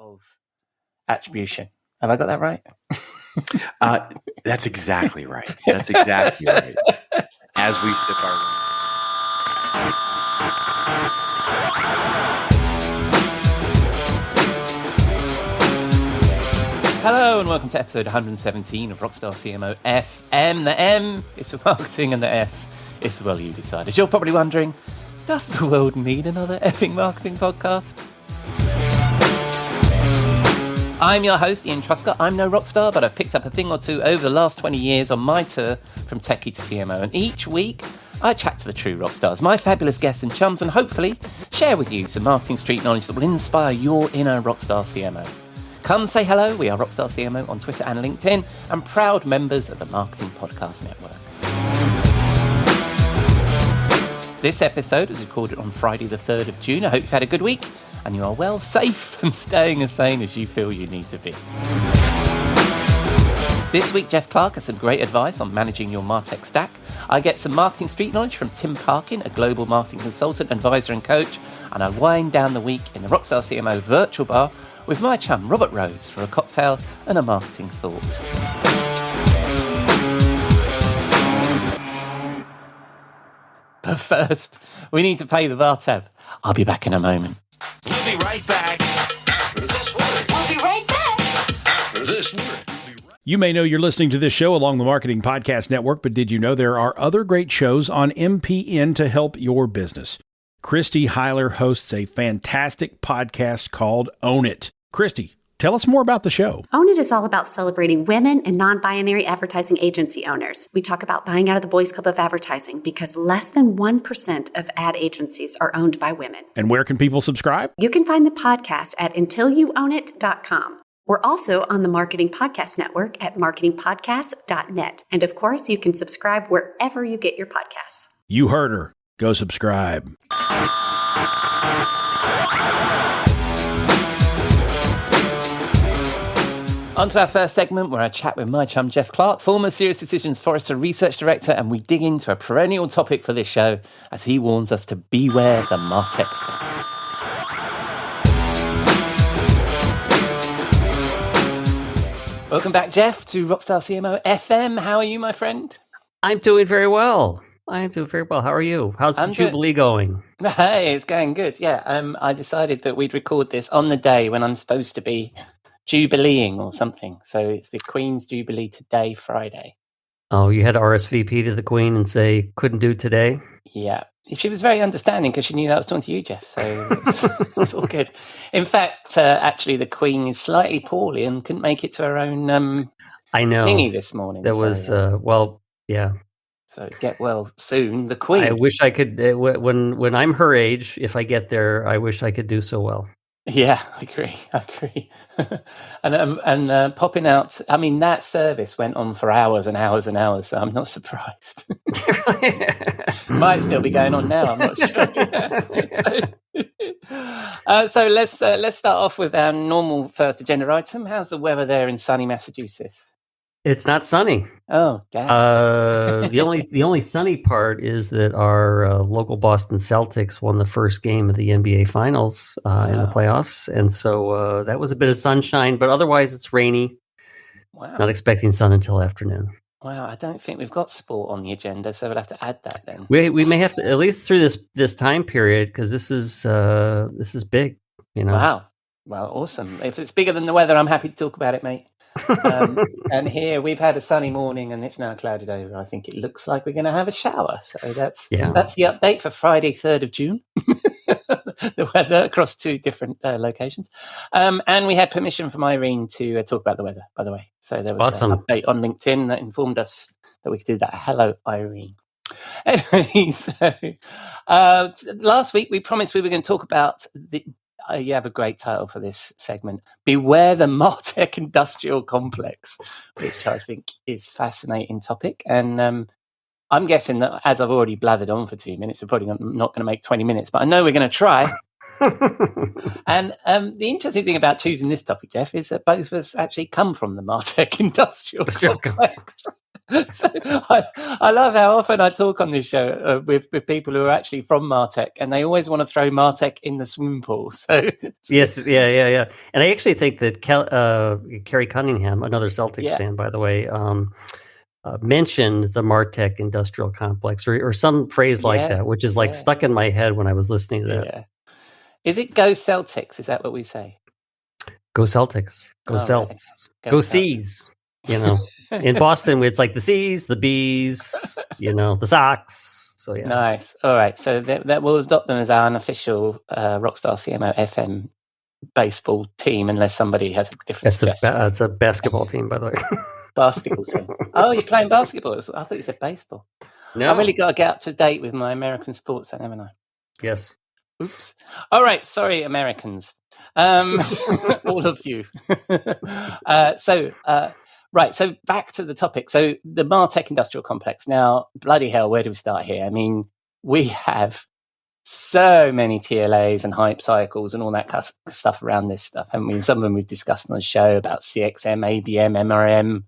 of attribution. Have I got that right? That's exactly right. That's exactly right. As we sip our wine. Hello and welcome to episode 117 of Rockstar CMO FM. The M is for marketing and the F is for, well, you decide. As you're probably wondering, does the world need another effing marketing podcast? I'm your host, Ian Truscott. I'm no rockstar, but I've picked up a thing or two over the last 20 years on my tour from techie to CMO. And each week, I chat to the true rockstars, my fabulous guests and chums, and hopefully share with you some marketing street knowledge that will inspire your inner rockstar CMO. Come say hello. We are Rockstar CMO on Twitter and LinkedIn, and proud members of the Marketing Podcast Network. This episode was recorded on Friday the 3rd of June. I hope you've had a good week and you are well, safe and staying as sane as you feel you need to be. This week, Jeff Clark has some great advice on managing your Martech stack. I get some marketing street knowledge from Tim Parkin, a global marketing consultant, advisor and coach, and I wind down the week in the Rockstar CMO virtual bar with my chum Robert Rose for a cocktail and a marketing thought. But first, we need to pay the bar tab. I'll be back in a moment. We'll be right back after this word. We'll be right back After this word. You may know you're listening to this show along the Marketing Podcast Network, but did you know there are other great shows on MPN to help your business? Christy Heiler hosts a fantastic podcast called Own It. Christy, tell us more about the show. Own It is all about celebrating women and non-binary advertising agency owners. We talk about buying out of the Boys Club of Advertising because less than 1% of ad agencies are owned by women. And where can people subscribe? You can find the podcast at untilyouownit.com. We're also on the Marketing Podcast Network at marketingpodcast.net. And of course, you can subscribe wherever you get your podcasts. You heard her. Go subscribe. On to our first segment where I chat with my chum Jeff Clark, former Serious Decisions Forrester Research Director, and we dig into a perennial topic for this show as he warns us to beware the Martech stack. Welcome back, Jeff, to Rockstar CMO FM. How are you, my friend? I'm doing very well. How are you? How's the Jubilee going? Hey, it's going good. Yeah, I decided that we'd record this on the day when I'm supposed to be jubileeing or something. So it's the Queen's Jubilee today, Friday. Oh, you had to RSVP to the Queen and say, couldn't do today? Yeah. She was very understanding because she knew that I was talking to you, Jeff. So it's all good. In fact, actually, the Queen is slightly poorly and couldn't make it to her own I know. thingy this morning. That was, yeah. So get well soon, the Queen. I wish I could, when I'm her age, if I get there, I wish I could do so well. Yeah, I agree. and popping out, I mean, that service went on for hours and hours and hours, so I'm not surprised. Might still be going on now, I'm not sure. So let's start off with our normal first agenda item. How's the weather there in sunny Massachusetts? It's not sunny. Oh, damn. The only sunny part is that our local Boston Celtics won the first game of the NBA Finals in the playoffs, and so that was a bit of sunshine. But otherwise, it's rainy. Wow. Not expecting sun until afternoon. Wow, I don't think we've got sport on the agenda, so we'll have to add that then. We may have to at least through this time period because this is big. You know. Wow. Well, awesome. If it's bigger than the weather, I'm happy to talk about it, mate. And here we've had a sunny morning and it's now clouded over. I think it looks like we're going to have a shower. So that's the update for Friday, 3rd of June. The weather across two different locations. And we had permission from Irene to talk about the weather, by the way. So there was an update on LinkedIn that informed us that we could do that. Hello, Irene. Anyway, so last week we promised we were going to talk about you have a great title for this segment. Beware the Martech industrial complex, which I think is a fascinating topic. And I'm guessing that as I've already blathered on for 2 minutes, we're probably not going to make 20 minutes, but I know we're going to try. And the interesting thing about choosing this topic, Jeff, is that both of us actually come from the Martech industrial complex. So I love how often I talk on this show with people who are actually from Martech, and they always want to throw Martech in the swimming pool. So yes, yeah. And I actually think that Kerry Cunningham, another Celtics fan, by the way, mentioned the Martech industrial complex or some phrase like that, which is like stuck in my head when I was listening to that. Yeah. Is it Go Celtics? Is that what we say? Go Celtics. Go Celts. Go Celts. Seas. You know, in Boston, it's like the C's, the B's, you know, the Sox. So, yeah. Nice. All right. So that we'll adopt them as our unofficial Rockstar CMO FM baseball team, unless somebody has a different suggestion. It's a basketball team, by the way. Basketball team. Oh, you're playing basketball? I thought you said baseball. No. I really got to get up to date with my American sports, haven't I? Yes. Oops. All right. Sorry, Americans. All of you. Right. So back to the topic. So the Martech industrial complex. Now, bloody hell, where do we start here? I mean, we have so many TLAs and hype cycles and all that stuff around this stuff. I mean, some of them we've discussed on the show about CXM, ABM, MRM,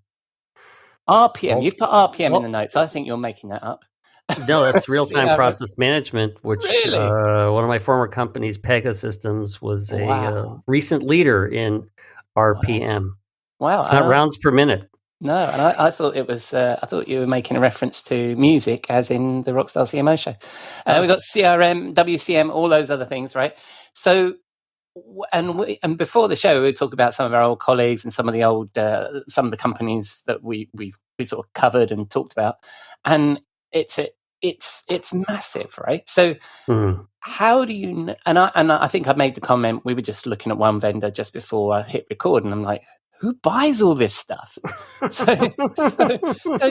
RPM. You've put RPM in the notes. I think you're making that up. No, that's real-time process management, which really? One of my former companies, Pegasystems, was a recent leader in RPM. Wow. It's not rounds per minute. No, and I thought it was. I thought you were making a reference to music, as in the Rockstar CMO show. We've got CRM, WCM, all those other things, right? So, and before the show, we talk about some of our old colleagues and some of the old, some of the companies that we sort of covered and talked about, and it's massive, right? So, how do you? And I think I made the comment. We were just looking at one vendor just before I hit record, and I'm like, who buys all this stuff? So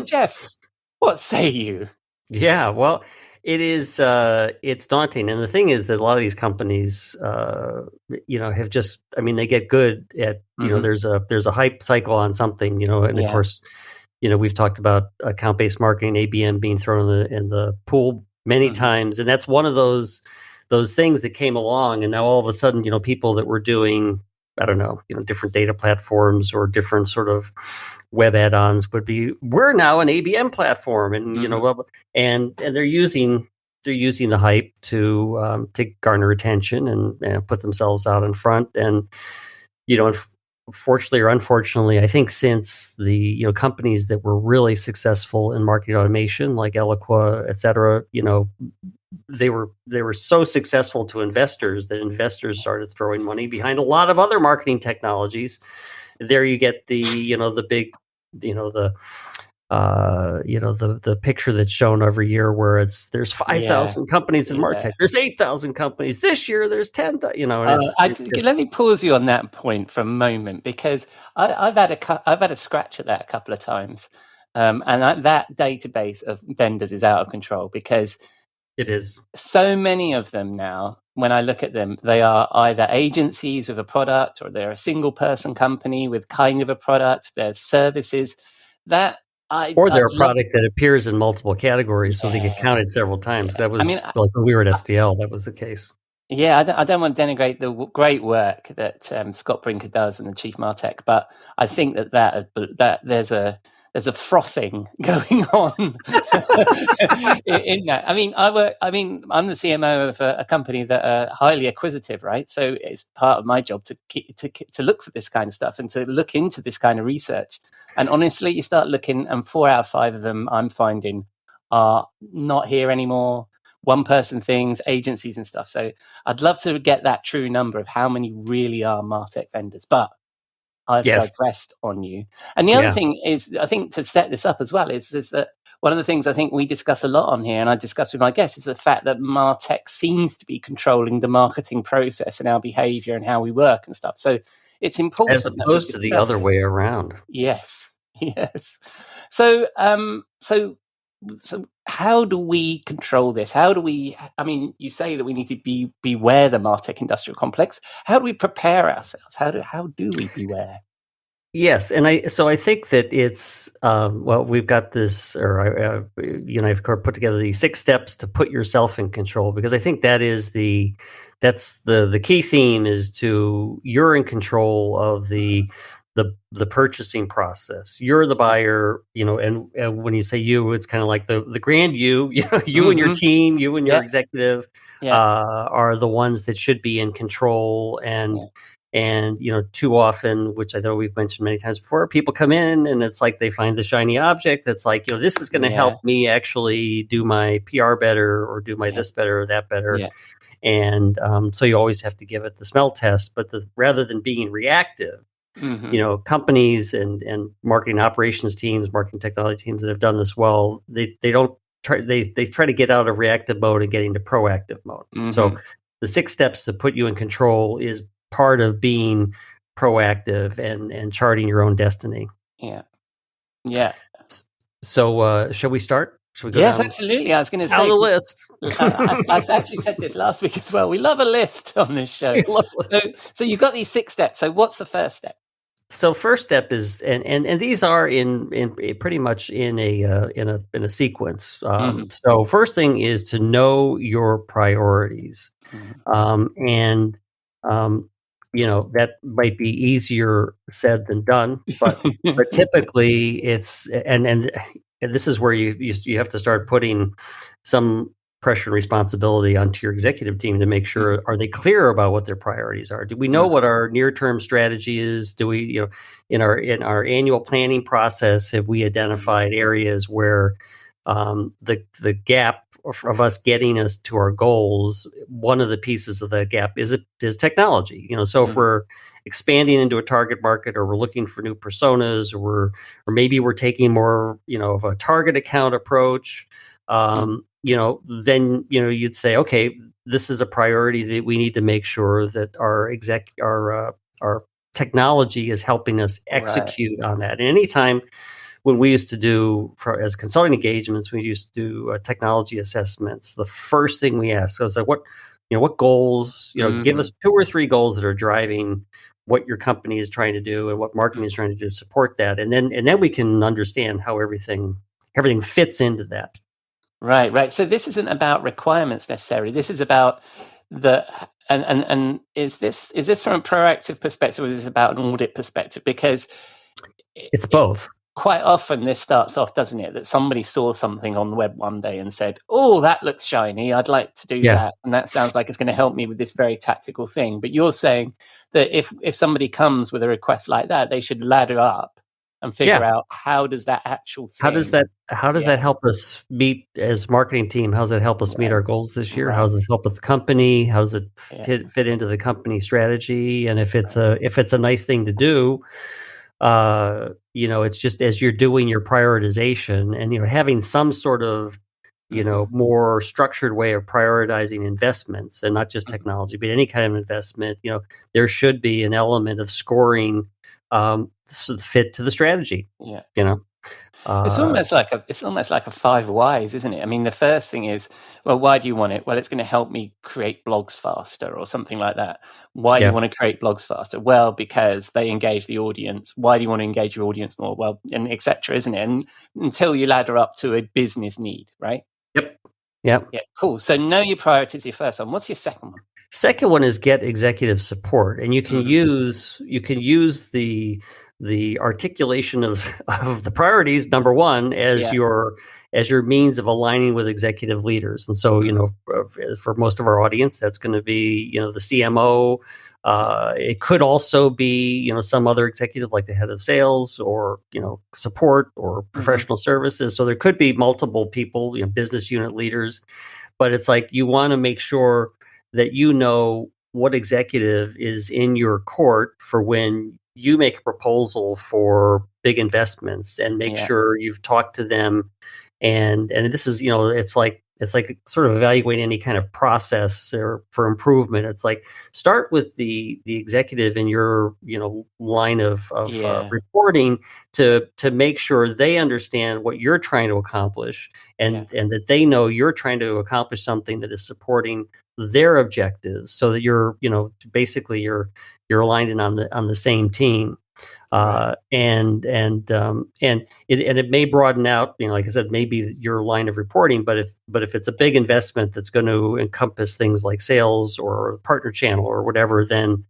Jeff, what say you? Yeah, well, it is. It's daunting, and the thing is that a lot of these companies, have just. I mean, they get good at. There's a hype cycle on something, and of course, we've talked about account-based marketing, ABM being thrown in the pool many times, and that's one of those things that came along, and now all of a sudden, people that were doing, I don't know, different data platforms or different sort of web add-ons we're now an ABM platform, and and they're using the hype to garner attention and put themselves out in front, and fortunately or unfortunately, I think since the companies that were really successful in marketing automation, like Eloqua, et cetera, they were so successful to investors that investors started throwing money behind a lot of other marketing technologies. There you get the big, the picture that's shown every year where there's 5,000 companies in Martech. There's 8,000 companies this year. There's 10,000. Let me pause you on that point for a moment, because I've had a scratch at that a couple of times, and that database of vendors is out of control, because it is so many of them now. When I look at them, they are either agencies with a product, or they're a single person company with kind of a product. They're services that. Or they're a product that appears in multiple categories, so they get counted several times. That was like when we were at STL, that was the case. Yeah, I don't want to denigrate the great work that Scott Brinker does and the Chief Martech, but I think that there's a frothing going on in that. I mean, I'm the CMO of a company that are highly acquisitive, right? So it's part of my job to look for this kind of stuff and to look into this kind of research. And honestly, you start looking, and 4 out of 5 of them I'm finding are not here anymore. One-person things, agencies and stuff. So I'd love to get that true number of how many really are Martech vendors. But I've digressed on you. And the other thing is, I think, to set this up as well, is that one of the things I think we discuss a lot on here, and I discuss with my guests, is the fact that Martech seems to be controlling the marketing process and our behavior and how we work and stuff. So it's important, as opposed to the other way around. Yes. So how do we control this? How do we? I mean, you say that we need to beware the Martech industrial complex. How do we prepare ourselves? How do we beware? Yes, and I think that it's we've got this, or I've put together these 6 steps to put yourself in control, because I think that's the key theme is you're in control of the the purchasing process. You're the buyer, and when you say you, it's kind of like the grand you, you and your team, you and your executive are the ones that should be in control. And too often, which I know we've mentioned many times before, people come in and it's like they find the shiny object that's like, this is going to help me actually do my PR better or do my this better or that better. Yeah. And so you always have to give it the smell test. But rather than being reactive, companies and marketing operations teams, marketing technology teams that have done this well, they don't try. They try to get out of reactive mode and get into proactive mode. So the 6 steps to put you in control is part of being proactive and charting your own destiny. Yeah. So shall we start? Should we go yes, down, absolutely. I was going to say down the list. I actually said this last week as well. We love a list on this show. So you've got these 6 steps. So what's the first step? So first step is, and these are in pretty much in a sequence. So first thing is to know your priorities, and that might be easier said than done, but typically it's and this is where you have to start putting some pressure and responsibility onto your executive team to make sure, are they clear about what their priorities are? Do we know what our near-term strategy is? Do we, in our annual planning process, have we identified areas where the gap of us getting us to our goals, one of the pieces of that gap is technology. So if we're expanding into a target market, or we're looking for new personas, or maybe we're taking more, of a target account approach, then you'd say, okay, this is a priority that we need to make sure that our technology is helping us execute on that. And anytime when we used to do, as consulting engagements, we used to do technology assessments, the first thing we asked was like, what goals, give us 2 or 3 goals that are driving what your company is trying to do and what marketing is trying to do to support that. And then we can understand how everything fits into that. Right. So this isn't about requirements necessarily. This is about and is this from a proactive perspective, or is this about an audit perspective? Because it's both. Quite often this starts off, doesn't it, that somebody saw something on the web one day and said, oh, that looks shiny, I'd like to do that. And that sounds like it's going to help me with this very tactical thing. But you're saying that if somebody comes with a request like that, they should ladder up and figure out, how does that actual thing... How does that help us meet as marketing team? How does that help us meet our goals this year? How does it help with the company? How does it fit into the company strategy? And if it's a nice thing to do, it's just as you're doing your prioritization and having some sort of more structured way of prioritizing investments, and not just technology, but any kind of investment. There should be an element of scoring fit to the strategy. It's almost like a 5 whys, isn't it? I mean, the first thing is, well, why do you want it? Well, it's going to help me create blogs faster, or something like that. Why do you want to create blogs faster? Well, because they engage the audience. Why do you want to engage your audience more? Well, and etc., isn't it? And until you ladder up to a business need, right? Yep. Yeah, cool. So know your priorities, your first one. What's your second one? Second one is get executive support, and you can use the articulation of the priorities, number one, as your means of aligning with executive leaders. And so, for most of our audience, that's going to be, the CMO. It could also be, some other executive like the head of sales, or, support, or professional services. So there could be multiple people, business unit leaders, but it's like, you want to make sure that what executive is in your court for when you make a proposal for big investments, and make sure you've talked to them. And this is, it's like sort of evaluating any kind of process or for improvement. It's like, start with the executive in your, line of reporting to make sure they understand what you're trying to accomplish, and that they know you're trying to accomplish something that is supporting their objectives, so that you're, basically you're aligned and on the same team. And it may broaden out, like I said, maybe your line of reporting, but if it's a big investment that's going to encompass things like sales or partner channel or whatever, then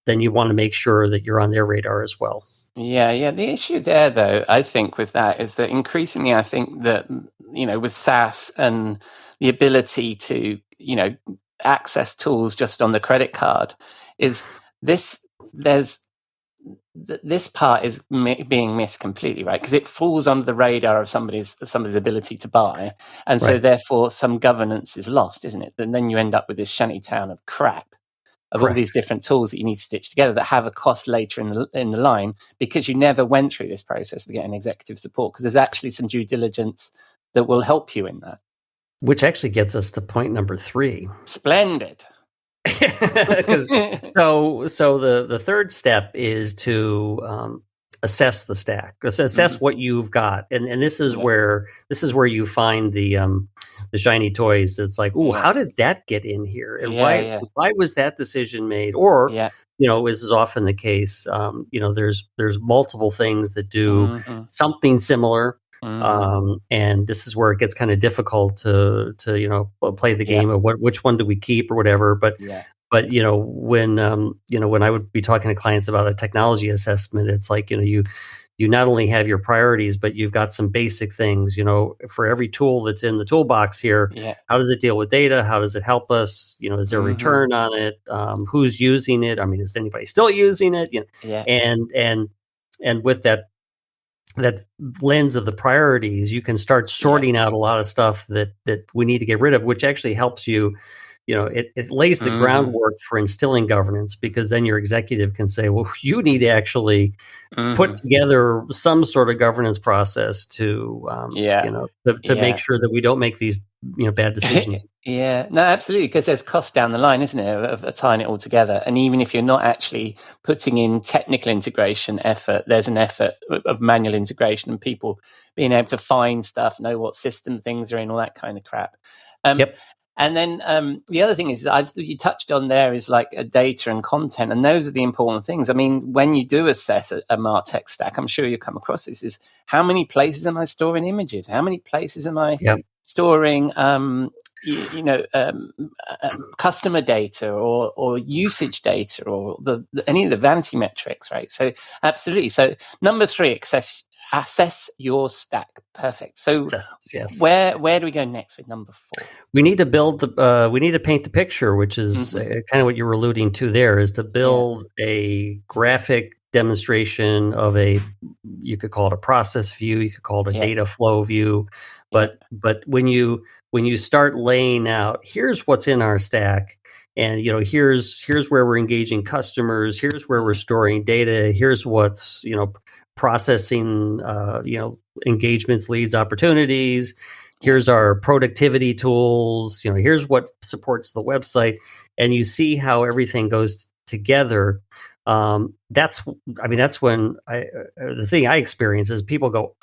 you want to make sure that you're on their radar as well. Yeah. The issue there, though, I think with that is that increasingly, I think that, with SaaS and the ability to, access tools just on the credit card, is this part is being missed completely, right? Because it falls under the radar of somebody's ability to buy, and so therefore some governance is lost, isn't it? And then you end up with this shanty town of crap of all these different tools that you need to stitch together that have a cost later in the line, because you never went through this process of getting executive support, because there's actually some due diligence that will help you in that. Which actually gets us to point number 3. Splendid. So the third step is to assess the stack, assess what you've got, and this is where you find the shiny toys. It's like, how did that get in here, and why was that decision made? Or as is often the case, there's multiple things that do something similar. And this is where it gets kind of difficult to play the game of which one do we keep or whatever. But when I would be talking to clients about a technology assessment, it's like, you not only have your priorities, but you've got some basic things, for every tool that's in the toolbox here. How does it deal with data? How does it help us? Is there a return on it? Who's using it? I mean, is anybody still using it? And with that lens of the priorities, you can start sorting out a lot of stuff that we need to get rid of, which actually helps you. It lays the groundwork for instilling governance, because then your executive can say, well, you need to actually put together some sort of governance process to make sure that we don't make these bad decisions. No, absolutely, because there's cost down the line, isn't it, of tying it all together. And even if you're not actually putting in technical integration effort, there's an effort of manual integration and people being able to find stuff, know what system things are in, all that kind of crap. And then the other thing is, you touched on there, is like data and content, and those are the important things. I mean, when you do assess a Martech stack, I'm sure you come across this, is how many places am I storing images? How many places am I storing, customer data or usage data, or any of the vanity metrics, right? So absolutely. So number 3, assess your stack. Perfect. So where do we go next with number 4? We need to we need to paint the picture, which is kind of what you were alluding to there, is to build a graphic demonstration of you could call it a process view, you could call it a data flow view. But when you start laying out, here's what's in our stack, and here's where we're engaging customers, here's where we're storing data, here's what's processing engagements, leads, opportunities, here's our productivity tools, here's what supports the website, and you see how everything goes together. That's when the thing I experience is people go,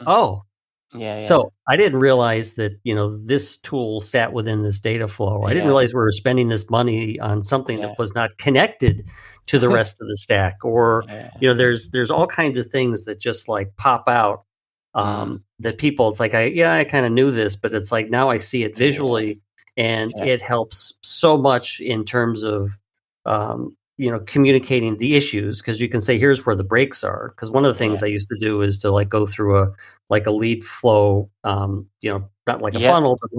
so I didn't realize that this tool sat within this data flow. I didn't realize we were spending this money on something that was not connected to the rest of the stack. Or there's all kinds of things that just like pop out that people. It's like I kind of knew this, but it's like now I see it visually, and it helps so much in terms of communicating the issues, because you can say, here's where the breaks are. Because one of the things I used to do is to like go through a lead flow, not like a funnel, but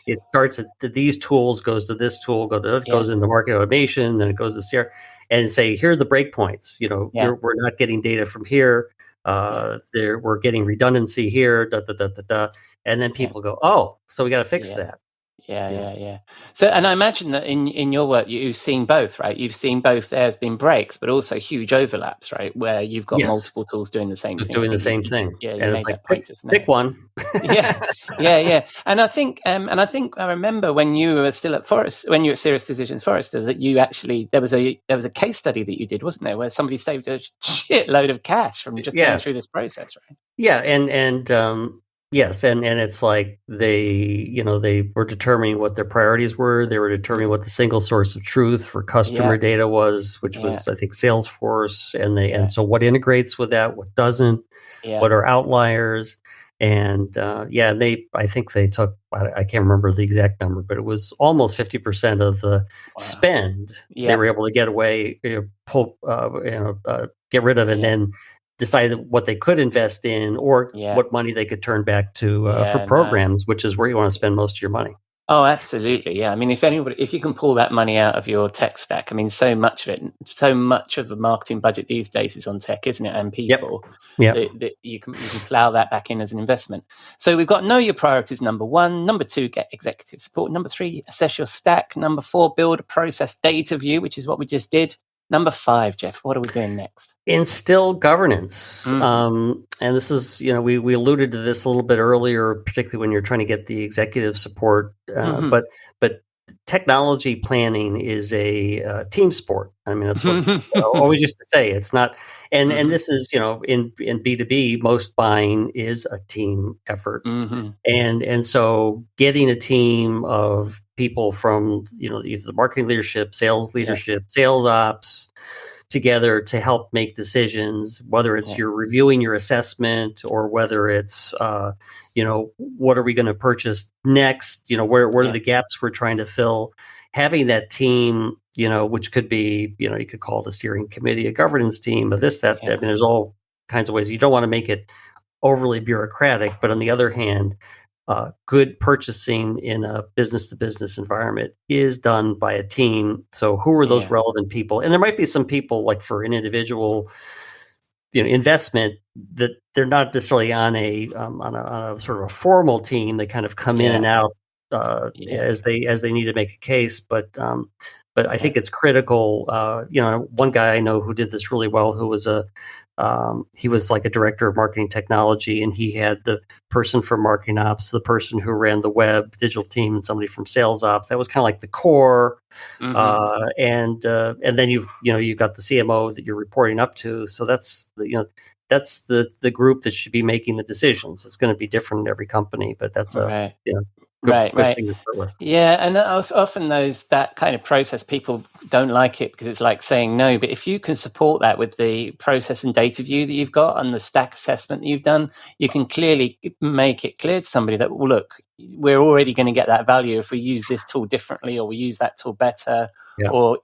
it starts at these tools, goes to this tool, goes into market automation, then it goes to CR, and say, here's the breakpoints. We're not getting data from here. We're getting redundancy here, and then people go, so we got to fix that. So, and I imagine that in your work, you've seen both, right? You've seen both. There's been breaks, but also huge overlaps, right? Where you've got multiple tools doing the same thing. Doing the same thing. And it's like, pick one. And I think I remember when you were still at Forrester, when you were at Serious Decisions Forrester, that you actually, there was a case study that you did, wasn't there, where somebody saved a shitload of cash from just going through this process, right? Yes, and it's like they were determining what their priorities were. They were determining what the single source of truth for customer data was, which was, I think, Salesforce. And so what integrates with that, what doesn't, what are outliers. And I think they took, I can't remember the exact number, but it was almost 50% of the spend they were able to get away, get rid of, and then decide what they could invest in or what money they could turn back to for programs, which is where you want to spend most of your money. Oh, absolutely. Yeah. I mean, if you can pull that money out of your tech stack, I mean, so much of the marketing budget these days is on tech, isn't it? And people, that you can plow that back in as an investment. So we've got know your priorities, number 1. Number 2, get executive support. Number 3, assess your stack. Number 4, build a process data view, which is what we just did. Number 5, Jeff, what are we doing next? Instill governance. And this is, we alluded to this a little bit earlier, particularly when you're trying to get the executive support. But technology planning is a team sport. I mean, that's what I always used to say. It's not, and this is, in B2B, most buying is a team effort. And so getting a team of people from, either the marketing leadership, sales leadership, sales ops together to help make decisions, whether it's you're reviewing your assessment or whether it's, what are we going to purchase next? Where are the gaps we're trying to fill? Having that team, which could be, you could call it a steering committee, a governance team, that. I mean, there's all kinds of ways. You don't want to make it overly bureaucratic, but on the other hand, good purchasing in a business-to-business environment is done by a team. So who are those relevant people? And there might be some people, like for an individual, investment, that they're not necessarily on a sort of a formal team. They kind of come in and out as they need to make a case. But I think it's critical. One guy I know who did this really well, who was he was like a director of marketing technology, and he had the person from marketing ops, the person who ran the web digital team, and somebody from sales ops. That was kind of like the core. And then you've got the CMO that you're reporting up to. So that's the group that should be making the decisions. It's going to be different in every company, but that's good thing to start with. Yeah, and often that kind of process, people don't like it because it's like saying no. But if you can support that with the process and data view that you've got and the stack assessment that you've done, you can clearly make it clear to somebody that, well, look, we're already going to get that value if we use this tool differently, or we use that tool better, or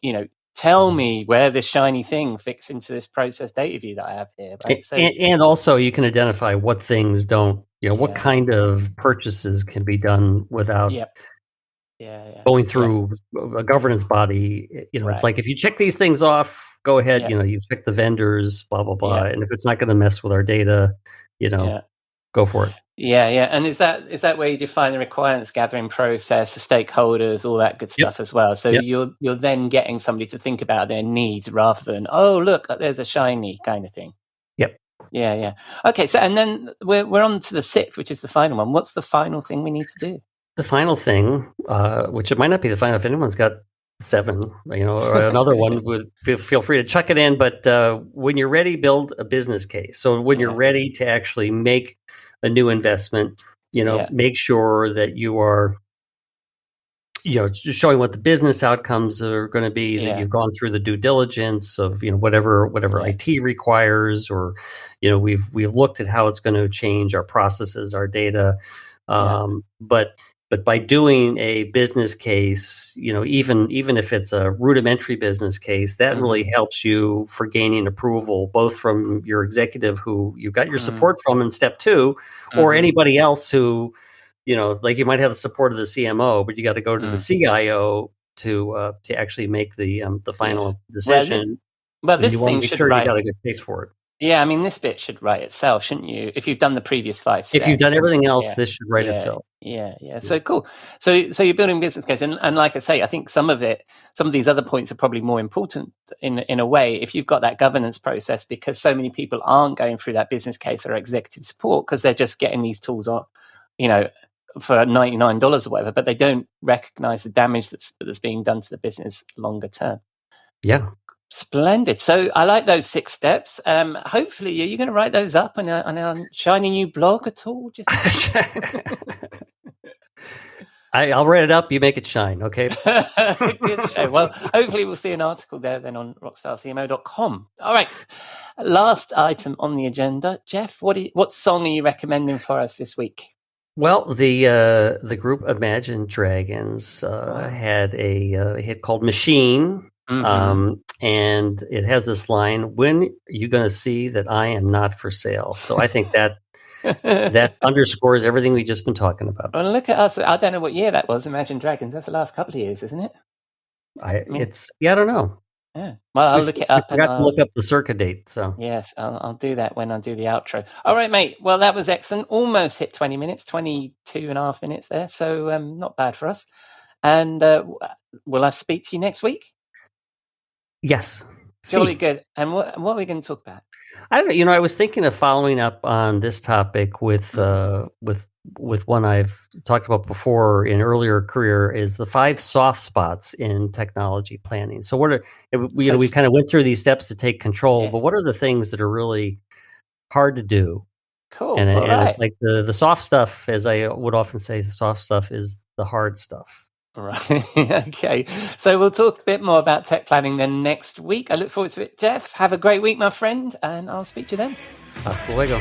tell me where this shiny thing fits into this process data view that I have here. Right? And also you can identify what things don't. What kind of purchases can be done without going through a governance body? It's like, if you check these things off, go ahead. You check the vendors, blah blah blah, and if it's not going to mess with our data, go for it. And is that where you define the requirements gathering process, the stakeholders, all that good stuff as well? So you're then getting somebody to think about their needs rather than, oh look, there's a shiny kind of thing. Yeah. Okay, so and then we're on to the 6th, which is the final one. What's the final thing we need to do? The final thing, which it might not be the final, if anyone's got 7, or another one, feel free to chuck it in. But when you're ready, build a business case. So when you're ready to actually make a new investment, make sure that you are just showing what the business outcomes are going to be, that you've gone through the due diligence of, whatever IT requires, or, we've looked at how it's going to change our processes, our data. But by doing a business case, even if it's a rudimentary business case, that really helps you for gaining approval, both from your executive who you got your support from in step 2, or anybody else who, like you might have the support of the CMO, but you got to go to the CIO to actually make the final decision. But this thing should write. You got a good case for it. Yeah, I mean, this bit should write itself, shouldn't you? If you've done the previous 5 steps. If you've done everything else, this should write itself. Yeah. So cool. So you're building a business case, and like I say, I think some of these other points are probably more important in a way if you've got that governance process, because so many people aren't going through that business case or executive support because they're just getting these tools on, for $99 or whatever, but they don't recognize the damage that's being done to the business longer term. Yeah. Splendid. So I like those 6 steps. Hopefully, are you going to write those up on a shiny new blog at all? I'll write it up. You make it shine, okay? Good show. Well, hopefully we'll see an article there then on rockstarcmo.com. All right. Last item on the agenda. Jeff, what song are you recommending for us this week? Well, the group Imagine Dragons had a hit called Machine. and it has this line, "When are you going to see that I am not for sale?" So I think that underscores everything we've just been talking about. Well, look at us. I don't know what year that was. Imagine Dragons. That's the last couple of years, isn't it? I don't know. Yeah. Well, I'll look it up. I forgot to look up the circa date. So yes, I'll do that when I do the outro. All right, mate. Well, that was excellent. Almost hit 20 minutes, 22 and a half minutes there. So not bad for us. And will I speak to you next week? Yes. Jolly good. And what are we going to talk about? I don't know. I was thinking of following up on this topic with one I've talked about before in earlier career, is the 5 soft spots in technology planning. So we kind of went through these steps to take control, but what are the things that are really hard to do? Cool. And it's like the soft stuff, as I would often say, the soft stuff is the hard stuff. Right. Okay. So we'll talk a bit more about tech planning then next week. I look forward to it. Jeff, have a great week, my friend, and I'll speak to you then. Hasta luego.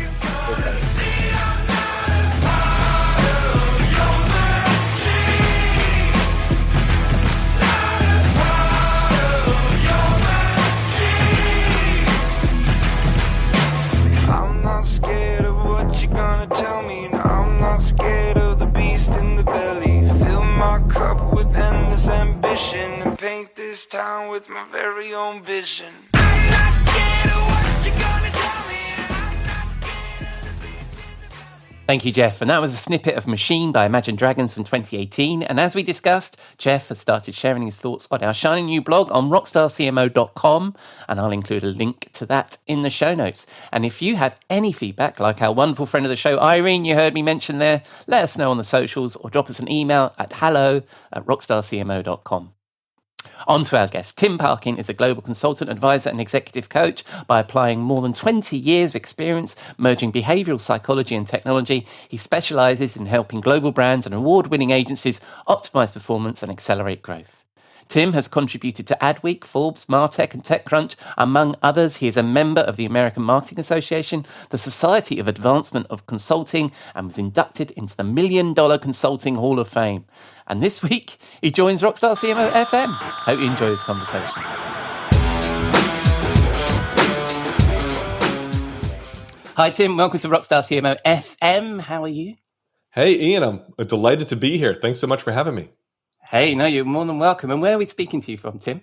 I'm not scared of what you're gonna tell me. No, I'm not scared of the beast in the belly. Fill my cup with endless ambition and paint this town with my very own vision. I'm not scared of what you're gonna tell me. I'm not scared of the beast in the belly. Thank you, Jeff. And that was a snippet of Machine by Imagine Dragons from 2018. And as we discussed, Jeff has started sharing his thoughts on our shiny new blog on rockstarcmo.com. And I'll include a link to that in the show notes. And if you have any feedback, like our wonderful friend of the show, Irene, you heard me mention there, let us know on the socials or drop us an email at hello@rockstarcmo.com. On to our guest. Tim Parkin is a global consultant, advisor and executive coach. By applying more than 20 years of experience merging behavioral psychology and technology, he specializes in helping global brands and award-winning agencies optimize performance and accelerate growth. Tim has contributed to Adweek, Forbes, Martech and TechCrunch. Among others, he is a member of the American Marketing Association, the Society of Advancement of Consulting, and was inducted into the $1 Million Consulting Hall of Fame. And this week, he joins Rockstar CMO FM. Hope you enjoy this conversation. Hi, Tim. Welcome to Rockstar CMO FM. How are you? Hey, Ian. I'm delighted to be here. Thanks so much for having me. Hey, no, you're more than welcome. And where are we speaking to you from, Tim?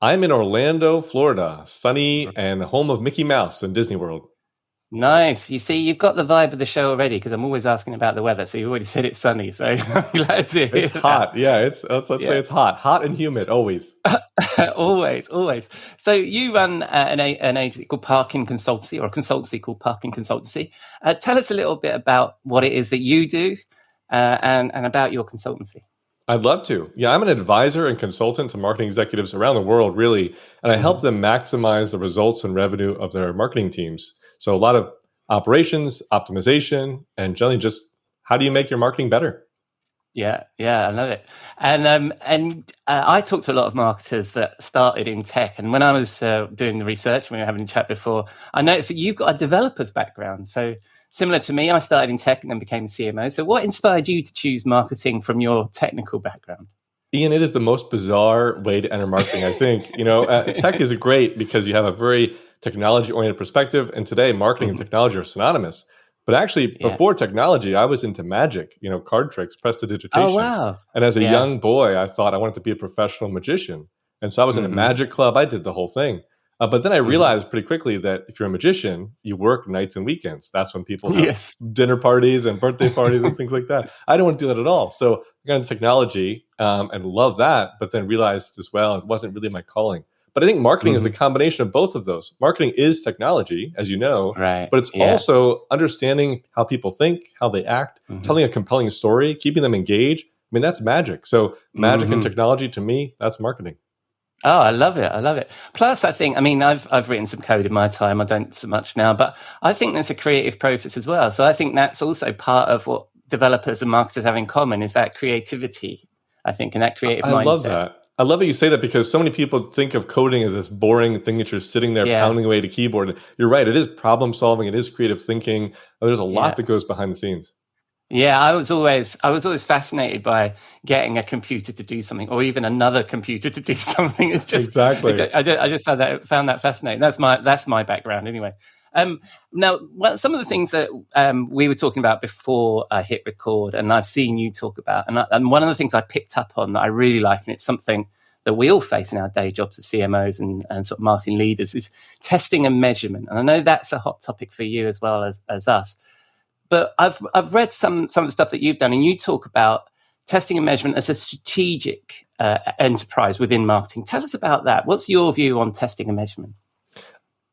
I'm in Orlando, Florida, sunny and the home of Mickey Mouse and Disney World. Nice. You see, you've got the vibe of the show already because I'm always asking about the weather. So you already said it's sunny. So I'm glad to hear it's hot. Yeah, let's say it's hot and humid always. always. So you run an agency called Parkin Consultancy, or a consultancy called Parkin Consultancy. Tell us a little bit about what it is that you do and about your consultancy. I'd love to. Yeah, I'm an advisor and consultant to marketing executives around the world, really, and I help them maximize the results and revenue of their marketing teams. So a lot of operations, optimization, and generally just how do you make your marketing better? Yeah, I love it. And I talked to a lot of marketers that started in tech. And when I was doing the research, when we were having a chat before, I noticed that you've got a developer's background. So similar to me, I started in tech and then became a CMO. So what inspired you to choose marketing from your technical background? Ian, it is the most bizarre way to enter marketing, I think. Tech is great because you have a very technology-oriented perspective. And today, marketing and technology are synonymous. But actually, before technology, I was into magic, card tricks, prestidigitation. Oh, wow. And as a young boy, I thought I wanted to be a professional magician. And so I was in a magic club. I did the whole thing. But then I realized pretty quickly that if you're a magician, you work nights and weekends. That's when people have dinner parties and birthday parties and things like that. I don't want to do that at all. So I got into technology and love that, but then realized as well, it wasn't really my calling. But I think marketing is the combination of both of those. Marketing is technology, as you know, right? But it's also understanding how people think, how they act, telling a compelling story, keeping them engaged. I mean, that's magic. So magic and technology, to me, that's marketing. Oh, I love it. Plus, I've written some code in my time. I don't so much now, but I think there's a creative process as well. So I think that's also part of what developers and marketers have in common is that creativity, I think, and that creative mindset. I love that. I love that you say that because so many people think of coding as this boring thing that you're sitting there pounding away at a keyboard. You're right. It is problem solving. It is creative thinking. There's a lot that goes behind the scenes. Yeah, I was always fascinated by getting a computer to do something, or even another computer to do something. It's just exactly. I just found that fascinating. That's my background anyway. Now, some of the things that we were talking about before I hit record, and I've seen you talk about, and one of the things I picked up on that I really like, and it's something that we all face in our day jobs as CMOs and sort of marketing leaders, is testing and measurement. And I know that's a hot topic for you as well as us. But I've read some of the stuff that you've done, and you talk about testing and measurement as a strategic enterprise within marketing. Tell us about that. What's your view on testing and measurement?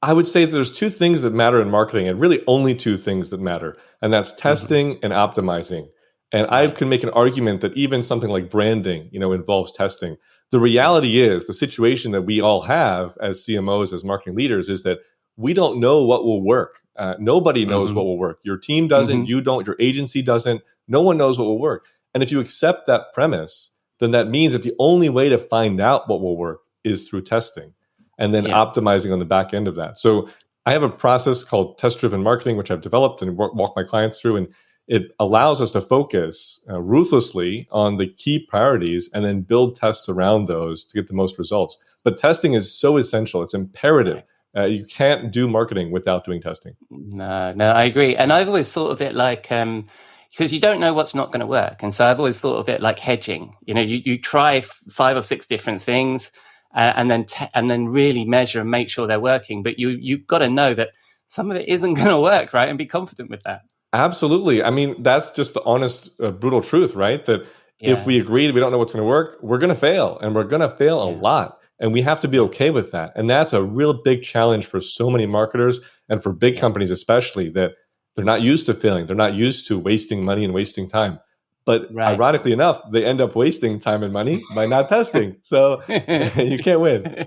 I would say there's two things that matter in marketing, and really only two things that matter, and that's testing and optimizing. And I can make an argument that even something like branding, involves testing. The reality is, the situation that we all have as CMOs, as marketing leaders, is that we don't know what will work. Nobody knows what will work. Your team doesn't, you don't, your agency doesn't. No one knows what will work. And if you accept that premise, then that means that the only way to find out what will work is through testing and then optimizing on the back end of that. So I have a process called test-driven marketing, which I've developed and walk my clients through. And it allows us to focus ruthlessly on the key priorities and then build tests around those to get the most results. But testing is so essential. It's imperative. You can't do marketing without doing testing. No, I agree. And I've always thought of it like, because you don't know what's not going to work. And so I've always thought of it like hedging. You try 5 or 6 different things and then really measure and make sure they're working. But you've got to know that some of it isn't going to work, right? And be confident with that. Absolutely. I mean, that's just the honest, brutal truth, right? That if we agree that we don't know what's going to work, we're going to fail, and we're going to fail a lot. And we have to be okay with that. And that's a real big challenge for so many marketers and for big companies especially, that they're not used to failing. They're not used to wasting money and wasting time. But ironically enough, they end up wasting time and money by not testing. So you can't win.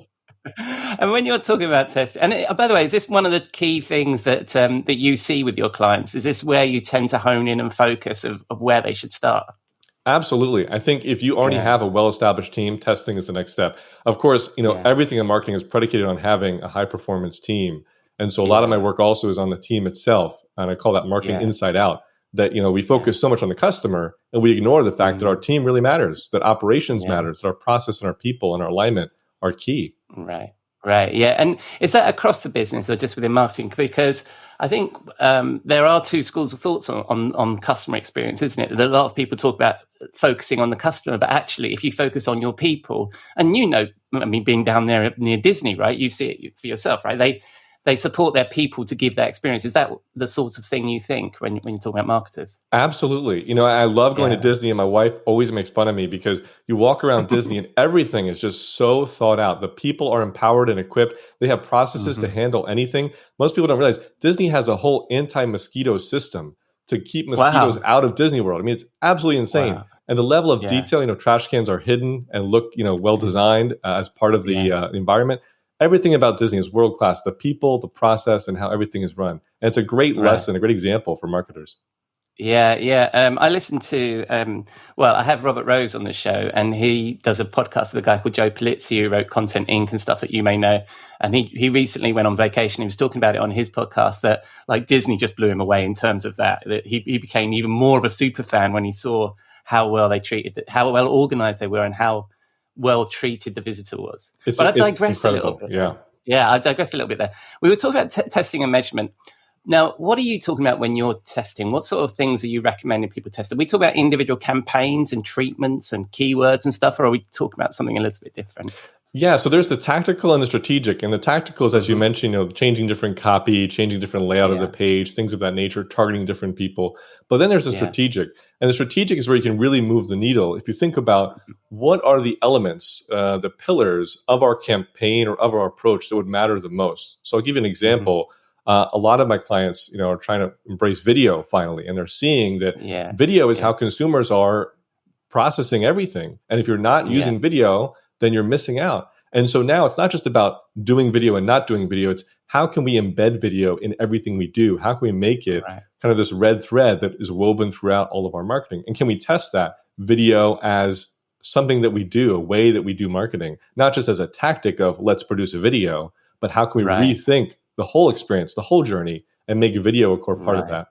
And when you're talking about testing, and by the way, is this one of the key things that that you see with your clients? Is this where you tend to hone in and focus of where they should start? Absolutely. I think if you already have a well-established team, testing is the next step. Of course, everything in marketing is predicated on having a high-performance team. And so a lot of my work also is on the team itself. And I call that marketing inside out. That, we focus so much on the customer and we ignore the fact that our team really matters, that operations matters, that our process and our people and our alignment are key. Right. Yeah. And is that across the business or just within marketing? Because I think there are two schools of thoughts on customer experience, isn't it? A lot of people talk about focusing on the customer, but actually if you focus on your people, and being down there near Disney, right, you see it for yourself, right? They support their people to give that experience. Is that the sort of thing you think when you talk about marketers? Absolutely. I love going to Disney, and my wife always makes fun of me because you walk around Disney and everything is just so thought out. The people are empowered and equipped. They have processes to handle anything. Most people don't realize Disney has a whole anti-mosquito system to keep mosquitoes out of Disney World. I mean, it's absolutely insane. And the level of detail, trash cans are hidden and look, well designed as part of the environment. Everything about Disney is world-class, the people, the process, and how everything is run. And it's a great lesson, a great example for marketers. Yeah. I listen to, I have Robert Rose on the show, and he does a podcast with a guy called Joe Pulizzi, who wrote Content Inc. and stuff that you may know. And he recently went on vacation. He was talking about it on his podcast that like Disney just blew him away in terms of that he became even more of a super fan when he saw how well they treated it, how well organized they were, and how well treated the visitor was. But I digressed a little bit. Yeah, I digressed a little bit there. We were talking about testing and measurement. Now, what are you talking about when you're testing? What sort of things are you recommending people test? Are we talking about individual campaigns and treatments and keywords and stuff, or are we talking about something a little bit different? Yeah, so there's the tactical and the strategic. And the tactical is, as you mentioned, changing different copy, changing different layout of the page, things of that nature, targeting different people. But then there's the strategic. And the strategic is where you can really move the needle. If you think about what are the elements, the pillars of our campaign or of our approach that would matter the most. So I'll give you an example. A lot of my clients, are trying to embrace video finally, and they're seeing that video is how consumers are processing everything. And if you're not using video, then you're missing out. And so now it's not just about doing video and not doing video. It's how can we embed video in everything we do? How can we make it kind of this red thread that is woven throughout all of our marketing? And can we test that video as something that we do, a way that we do marketing, not just as a tactic of let's produce a video, but how can we rethink the whole experience, the whole journey, and make video a core part of that?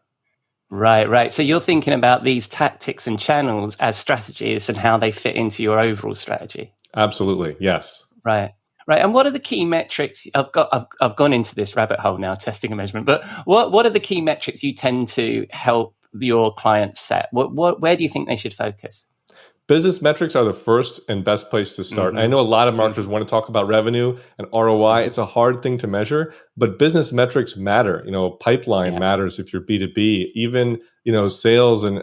Right. So you're thinking about these tactics and channels as strategies and how they fit into your overall strategy. Absolutely, yes. Right. And what are the key metrics? I've gone into this rabbit hole now, testing and measurement. But what are the key metrics you tend to help your clients set? Where do you think they should focus? Business metrics are the first and best place to start. I know a lot of marketers want to talk about revenue and ROI. It's a hard thing to measure, but business metrics matter. Pipeline matters if you're B2B. Even, sales and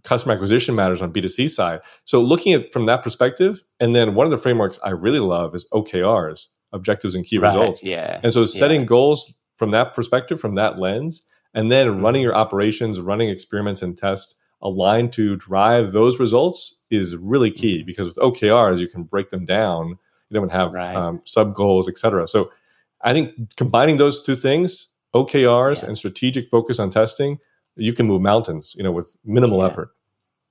customer acquisition matters on B2C side. So looking at from that perspective, and then one of the frameworks I really love is OKRs, objectives and key results. Yeah. And so setting goals from that perspective, from that lens, and then running your operations, running experiments and tests aligned to drive those results is really key, because with OKRs, you can break them down. You don't have sub goals, et cetera. So I think combining those two things, OKRs and strategic focus on testing, you can move mountains, with minimal effort.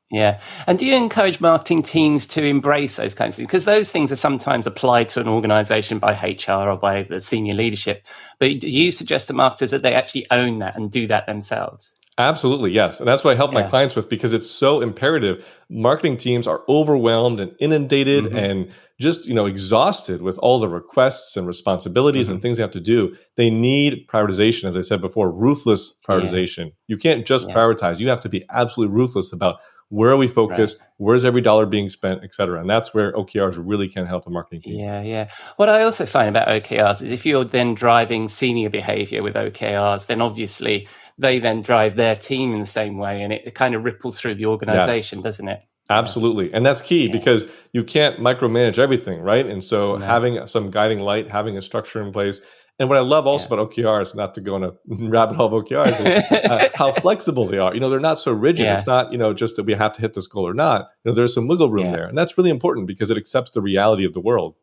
Yeah. And do you encourage marketing teams to embrace those kinds of things? Because those things are sometimes applied to an organization by HR or by the senior leadership. But do you suggest to marketers that they actually own that and do that themselves? Absolutely, yes. And that's what I help my clients with, because it's so imperative. Marketing teams are overwhelmed and inundated and just, exhausted with all the requests and responsibilities and things they have to do. They need prioritization, as I said before, ruthless prioritization. You can't just prioritize. You have to be absolutely ruthless about where are we focused, where's every dollar being spent, et cetera. And that's where OKRs really can help a marketing team. Yeah. What I also find about OKRs is if you're then driving senior behavior with OKRs, then obviously they then drive their team in the same way, and it kind of ripples through the organization, doesn't it? Absolutely. And that's key because you can't micromanage everything, right? And so having some guiding light, having a structure in place. And what I love also about OKRs, not to go on a rabbit hole of OKRs, is how flexible they are. They're not so rigid. It's not, just that we have to hit this goal or not. There's some wiggle room there. And that's really important because it accepts the reality of the world.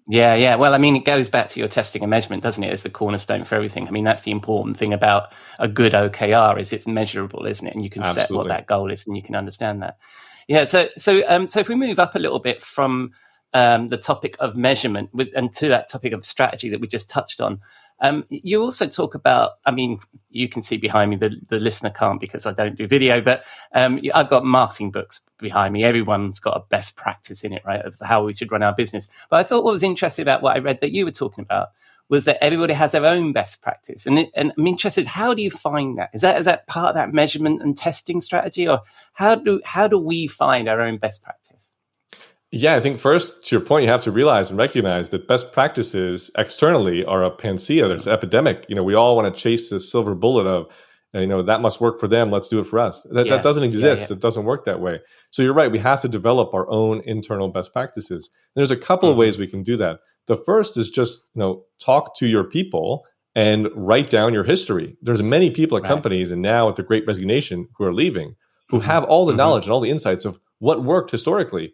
Yeah. Well, it goes back to your testing and measurement, doesn't it, as the cornerstone for everything. That's the important thing about a good OKR is it's measurable, isn't it? And you can set what that goal is and you can understand that. Yeah. So if we move up a little bit from the topic of measurement and to that topic of strategy that we just touched on, you also talk about, you can see behind me, the listener can't because I don't do video, but I've got marketing books behind me. Everyone's got a best practice in it, right, of how we should run our business. But I thought what was interesting about what I read that you were talking about was that everybody has their own best practice. And I'm interested, how do you find that? Is that part of that measurement and testing strategy, or how do we find our own best practice? Yeah, I think first, to your point, you have to realize and recognize that best practices externally are a panacea. There's an epidemic. We all want to chase this silver bullet of, that must work for them. Let's do it for us. That doesn't exist. It doesn't work that way. So you're right. We have to develop our own internal best practices. And there's a couple of ways we can do that. The first is just, talk to your people and write down your history. There's many people at companies and now at the Great Resignation who are leaving, who have all the knowledge and all the insights of what worked historically.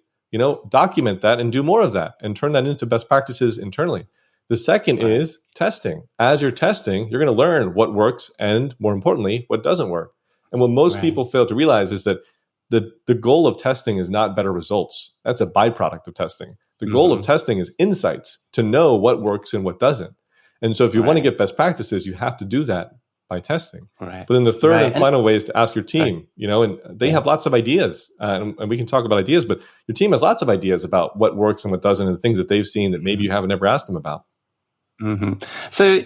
Document that and do more of that and turn that into best practices internally. The second is testing. As you're testing, you're going to learn what works and, more importantly, what doesn't work. And what most people fail to realize is that the goal of testing is not better results. That's a byproduct of testing. The goal of testing is insights, to know what works and what doesn't. And so if you want to get best practices, you have to do that by testing. But then the third and final way is to ask your team, and they have lots of ideas, and we can talk about ideas, but your team has lots of ideas about what works and what doesn't, and the things that they've seen that maybe you haven't ever asked them about. So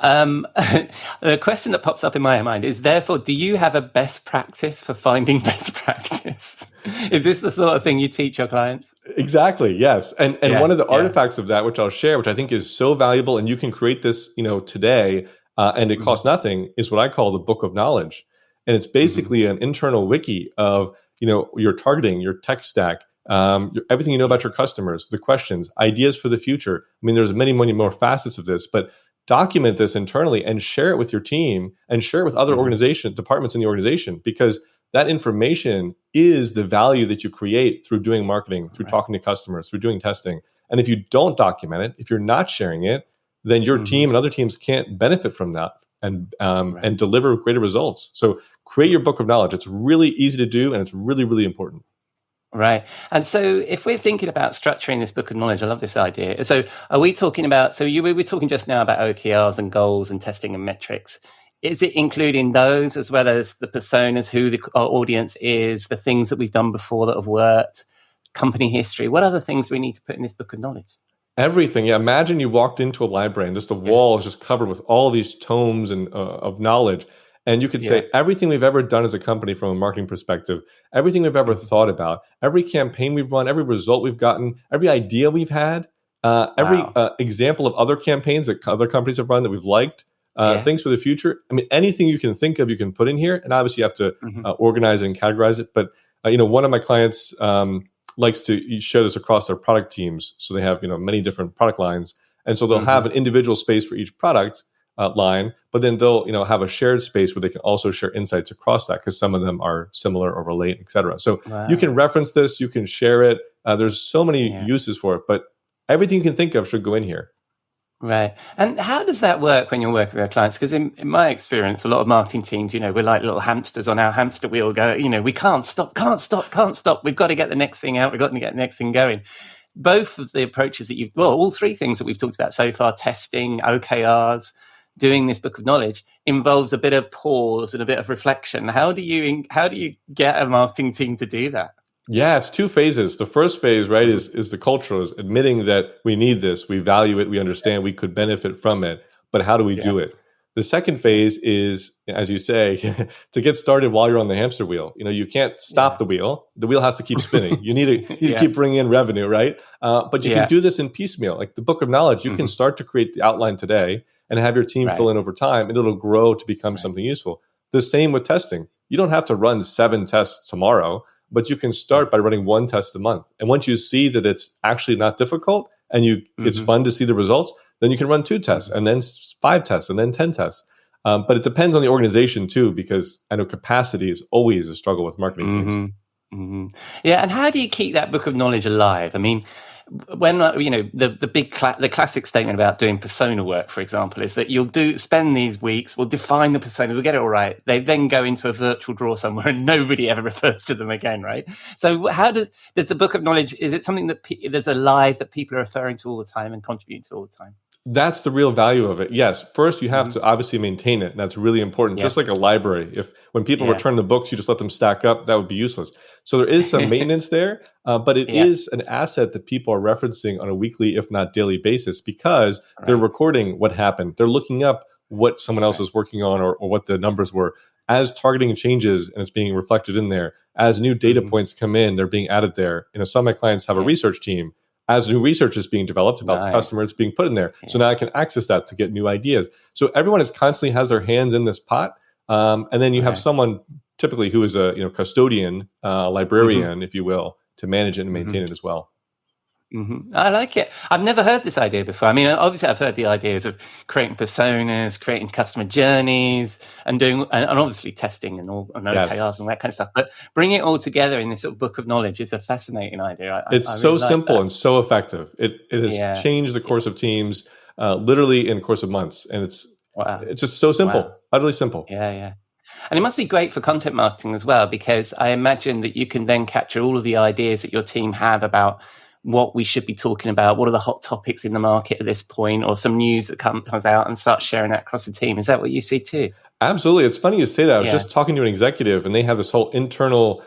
the question that pops up in my mind is, therefore, do you have a best practice for finding best practice? Is this the sort of thing you teach your clients? Exactly, yes. And one of the artifacts of that, which I'll share, which I think is so valuable, and you can create this, today, and it costs nothing, is what I call the book of knowledge. And it's basically an internal wiki of, your targeting, your tech stack, everything you know about your customers, the questions, ideas for the future. There's many, many more facets of this, but document this internally and share it with your team and share it with other organization departments in the organization, because that information is the value that you create through doing marketing, through talking to customers, through doing testing. And if you don't document it, if you're not sharing it, then your team and other teams can't benefit from that and deliver greater results. So create your book of knowledge. It's really easy to do, and it's really, really important. Right. And so if we're thinking about structuring this book of knowledge, I love this idea. So are we talking about, we were talking just now about OKRs and goals and testing and metrics. is it including those as well as the personas, who our audience is, the things that we've done before that have worked, company history? What other things do we need to put in this book of knowledge? Everything. Yeah. Imagine you walked into a library and just the wall is just covered with all these tomes and of knowledge. And you could say everything we've ever done as a company from a marketing perspective, everything we've ever thought about, every campaign we've run, every result we've gotten, every idea we've had, every example of other campaigns that other companies have run that we've liked, things for the future. I mean, anything you can think of, you can put in here. And obviously you have to organize it and categorize it. But, one of my clients likes to share this across their product teams. So they have, many different product lines. And so they'll have an individual space for each product line, but then they'll, have a shared space where they can also share insights across that because some of them are similar or relate, et cetera. So you can reference this, you can share it. There's so many uses for it, but everything you can think of should go in here. Right. And how does that work when you're working with our clients? Because in my experience, a lot of marketing teams, we're like little hamsters on our hamster wheel we can't stop. We've got to get the next thing out. We've got to get the next thing going. Both of the approaches that all three things that we've talked about so far, testing, OKRs, doing this book of knowledge, involves a bit of pause and a bit of reflection. How do you get a marketing team to do that? Yeah, it's two phases. The first phase, right, is the cultural, is admitting that we need this, we value it, we understand we could benefit from it, but how do we do it? The second phase is, as you say, to get started while you're on the hamster wheel. You can't stop the wheel. The wheel has to keep spinning. You need to keep bringing in revenue, right? But you can do this in piecemeal. Like the book of knowledge, you can start to create the outline today and have your team fill in over time, and it'll grow to become something useful. The same with testing. You don't have to run 7 tests tomorrow, but you can start by running 1 test a month. And once you see that it's actually not difficult and it's fun to see the results, then you can run 2 tests and then 5 tests and then 10 tests. But it depends on the organization too, because I know capacity is always a struggle with marketing teams. Yeah. And how do you keep that book of knowledge alive? I mean, when the classic statement about doing persona work, for example, is that you'll spend these weeks, we'll define the persona, we'll get it all right. They then go into a virtual drawer somewhere and nobody ever refers to them again, right? So how does the book of knowledge, is it something that there's alive that people are referring to all the time and contribute to all the time? That's the real value of it. Yes. First, you have to obviously maintain it. And that's really important. Just like a library. When people return the books, you just let them stack up, that would be useless. So there is some maintenance there, but it is an asset that people are referencing on a weekly, if not daily basis, because they're recording what happened. They're looking up what someone else is working on or what the numbers were. As targeting changes and it's being reflected in there, as new data points come in, they're being added there. Some of my clients have a research team. As new research is being developed about the customer, it's being put in there. So now I can access that to get new ideas. So everyone is constantly has their hands in this pot. And then you have someone typically who is a custodian, librarian, if you will, to manage it and maintain it as well. I like it. I've never heard this idea before. I mean, obviously I've heard the ideas of creating personas, creating customer journeys, and doing, and obviously testing and OKRs and that kind of stuff. But bringing it all together in this sort of book of knowledge is a fascinating idea. It's I so really simple and so effective. It has changed the course of teams, literally in the course of months. And it's just so simple, utterly simple. Yeah. And it must be great for content marketing as well, because I imagine that you can then capture all of the ideas that your team have about what we should be talking about, what are the hot topics in the market at this point, or some news that comes out, and start sharing that across the team. Is that what you see too? Absolutely. It's funny you say that. I was just talking to an executive, and they have this whole internal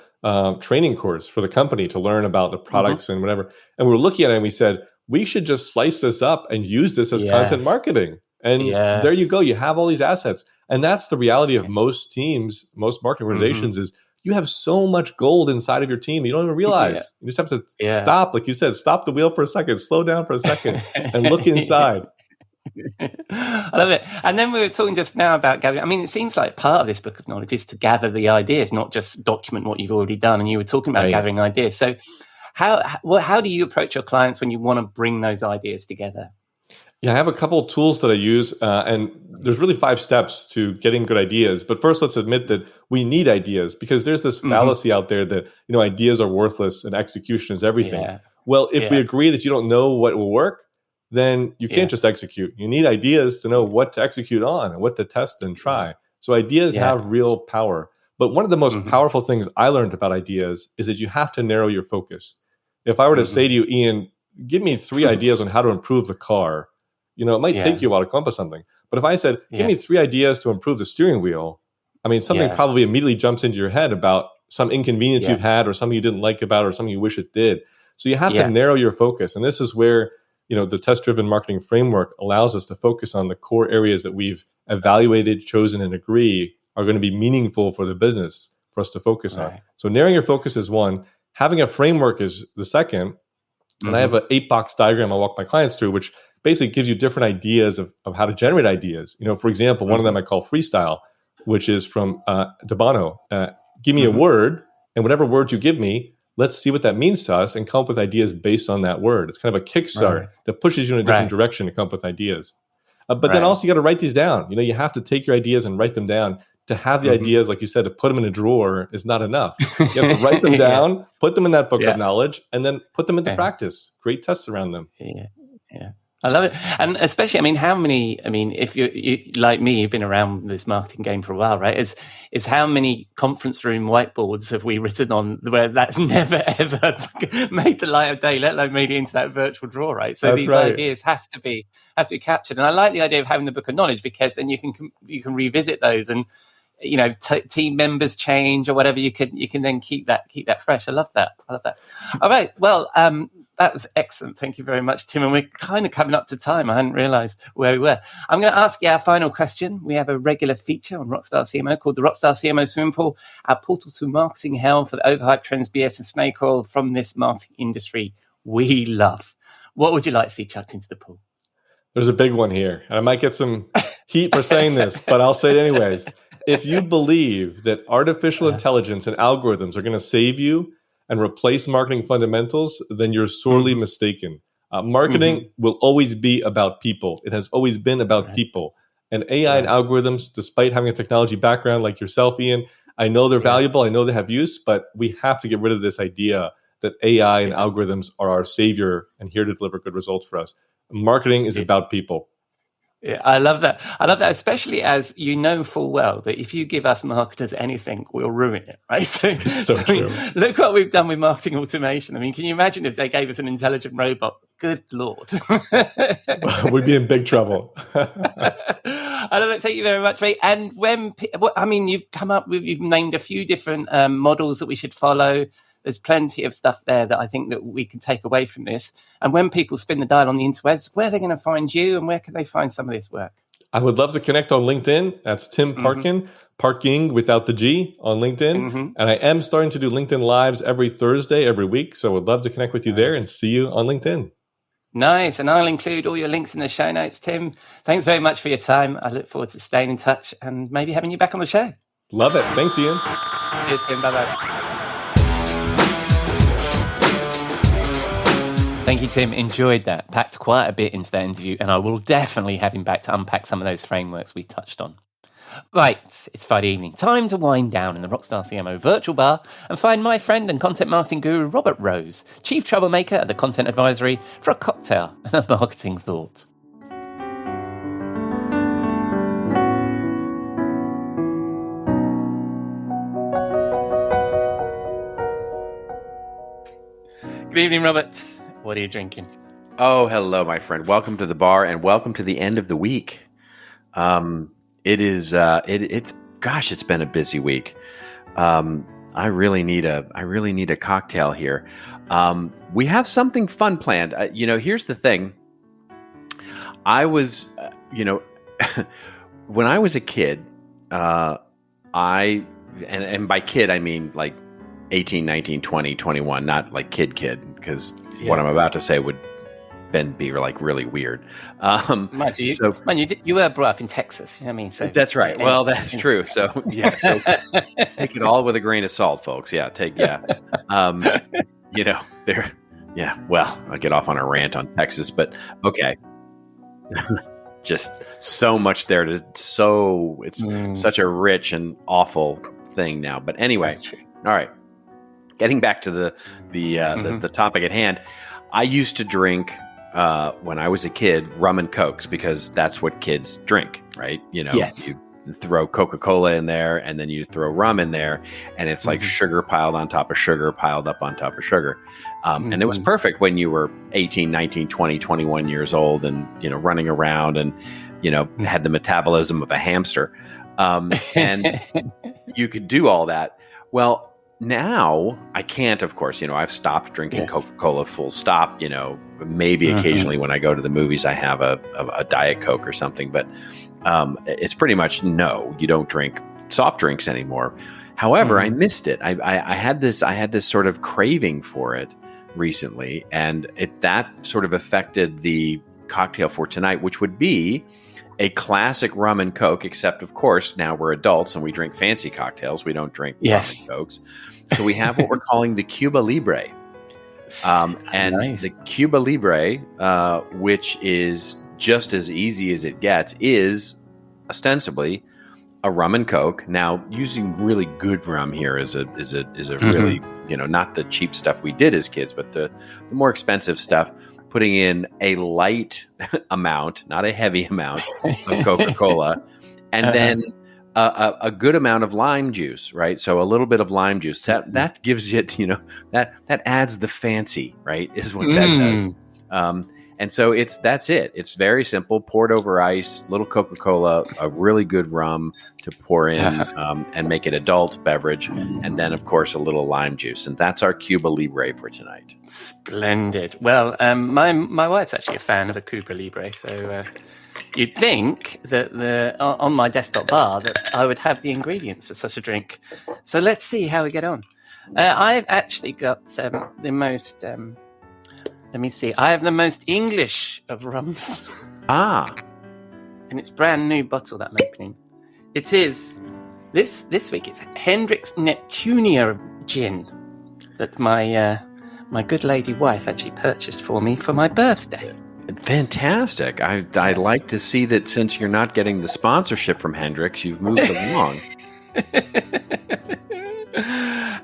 training course for the company to learn about the products and whatever. And we were looking at it and we said, we should just slice this up and use this as content marketing. And there you go. You have all these assets. And that's the reality of most teams, most marketing organizations is you have so much gold inside of your team. You don't even realize. You just have to stop, like you said, stop the wheel for a second, slow down for a second and look inside. I love it. And then we were talking just now about gathering. I mean, it seems like part of this book of knowledge is to gather the ideas, not just document what you've already done. And you were talking about gathering ideas. So how do you approach your clients when you want to bring those ideas together? Yeah, I have a couple of tools that I use, and there's really 5 steps to getting good ideas. But first, let's admit that we need ideas, because there's this fallacy out there that ideas are worthless and execution is everything. Well, if we agree that you don't know what will work, then you can't just execute. You need ideas to know what to execute on and what to test and try. So ideas have real power. But one of the most powerful things I learned about ideas is that you have to narrow your focus. If I were to say to you, Ian, give me 3 ideas on how to improve the car, it might take you a while to come up with something. But if I said, give me 3 ideas to improve the steering wheel, I mean, something probably immediately jumps into your head about some inconvenience you've had or something you didn't like about it or something you wish it did. So you have to narrow your focus. And this is where, the test-driven marketing framework allows us to focus on the core areas that we've evaluated, chosen, and agree are going to be meaningful for the business for us to focus on. So narrowing your focus is one. Having a framework is the second. And I have an 8-box diagram I walk my clients through, which basically gives you different ideas of how to generate ideas. For example, one of them I call freestyle, which is from Debano. Give me a word, and whatever word you give me, let's see what that means to us and come up with ideas based on that word. It's kind of a kickstart that pushes you in a different direction to come up with ideas. But then also you got to write these down. You have to take your ideas and write them down. To have the ideas, like you said, to put them in a drawer is not enough. You have to write them down, put them in that book of knowledge, and then put them into practice. Create tests around them. Yeah. I love it. And especially, if you like me, you've been around this marketing game for a while, right? Is how many conference room whiteboards have we written on where that's never, ever made the light of day, let alone made it into that virtual drawer, right? So these ideas have to be captured. And I like the idea of having the book of knowledge, because then you can revisit those, and team members change or whatever, you can then keep that fresh. I love that. All right. Well, that was excellent. Thank you very much, Tim. And we're kind of coming up to time. I hadn't realized where we were. I'm going to ask you our final question. We have a regular feature on Rockstar CMO called the Rockstar CMO Swimming Pool, our portal to marketing hell for the overhyped trends, BS, and snake oil from this marketing industry we love. What would you like to see chucked into the pool? There's a big one here. And I might get some heat for saying this, but I'll say it anyways. If you believe that artificial intelligence and algorithms are going to save you and replace marketing fundamentals, then you're sorely mistaken. Marketing will always be about people. It has always been about people. And AI and algorithms, despite having a technology background like yourself, Ian, I know they're valuable. I know they have use, but we have to get rid of this idea that AI and algorithms are our savior and here to deliver good results for us. Marketing is about people. Yeah, I love that, especially as you know full well that if you give us marketers anything, we'll ruin it, right? So true. Look what we've done with marketing automation. Can you imagine if they gave us an intelligent robot? Good Lord. We'd be in big trouble. I love it. Thank you very much, mate. And you've named a few different models that we should follow. There's plenty of stuff there that I think that we can take away from this. And when people spin the dial on the interwebs, where are they going to find you, and where can they find some of this work? I would love to connect on LinkedIn. That's Tim Parkin, Parking without the G on LinkedIn. And I am starting to do LinkedIn Lives every Thursday, every week. So I would love to connect with you there and see you on LinkedIn. Nice. And I'll include all your links in the show notes, Tim. Thanks very much for your time. I look forward to staying in touch and maybe having you back on the show. Love it. Thanks, Ian. Cheers, Tim. Bye-bye. Thank you, Tim. Enjoyed that. Packed quite a bit into that interview, and I will definitely have him back to unpack some of those frameworks we touched on. Right, it's Friday evening. Time to wind down in the Rockstar CMO virtual bar and find my friend and content marketing guru, Robert Rose, chief troublemaker at the Content Advisory, for a cocktail and a marketing thought. Good evening, Robert. What are you drinking? Oh, hello, my friend. Welcome to the bar, and welcome to the end of the week. It's been a busy week. I really need a cocktail here. We have something fun planned. Here's the thing. I was, when I was a kid, and by kid I mean like 18, 19, 20, 21, not like kid, because what I'm about to say would then be like really weird. You were brought up in Texas, you know what I mean? So that's right. Well, that's true. So so take it all with a grain of salt, folks. Well, I'll get off on a rant on Texas, but okay. Just so much there it's such a rich and awful thing now. But anyway, all right. Getting back to the topic at hand, I used to drink when I was a kid rum and Cokes because that's what kids drink, right? Yes. You throw Coca-Cola in there and then you throw rum in there, and it's like sugar piled on top of sugar, piled up on top of sugar. And it was perfect when you were 18, 19, 20, 21 years old and running around and had the metabolism of a hamster. And you could do all that. Well, now I can't, of course. I've stopped drinking Coca-Cola full stop. Maybe occasionally when I go to the movies, I have a Diet Coke or something. But it's pretty much no, you don't drink soft drinks anymore. However, I missed it. I had this sort of craving for it recently, and that sort of affected the cocktail for tonight, which would be a classic rum and Coke, except of course now we're adults and we drink fancy cocktails. We don't drink rum and Cokes. So we have what we're calling the Cuba Libre. And the Cuba Libre, which is just as easy as it gets, is ostensibly a rum and Coke. Now, using really good rum here is a really, not the cheap stuff we did as kids, but the more expensive stuff. Putting in a light amount, not a heavy amount of Coca-Cola, and then a good amount of lime juice, right? So a little bit of lime juice that gives it, that adds the fancy, right? Is what that does. And so that's it. It's very simple. Poured over ice, little Coca-Cola, a really good rum to pour in and make it adult beverage, and then of course a little lime juice. And that's our Cuba Libre for tonight. Splendid. Well, my wife's actually a fan of a Cuba Libre, so you'd think that on my desktop bar that I would have the ingredients for such a drink. So let's see how we get on. I've actually got the most. Let me see. I have the most English of rums. And it's brand new bottle that I'm opening. It is this week. It's Hendrick's Neptunia gin that my good lady wife actually purchased for me for my birthday. Fantastic. I'd like to see that since you're not getting the sponsorship from Hendrick's, you've moved along.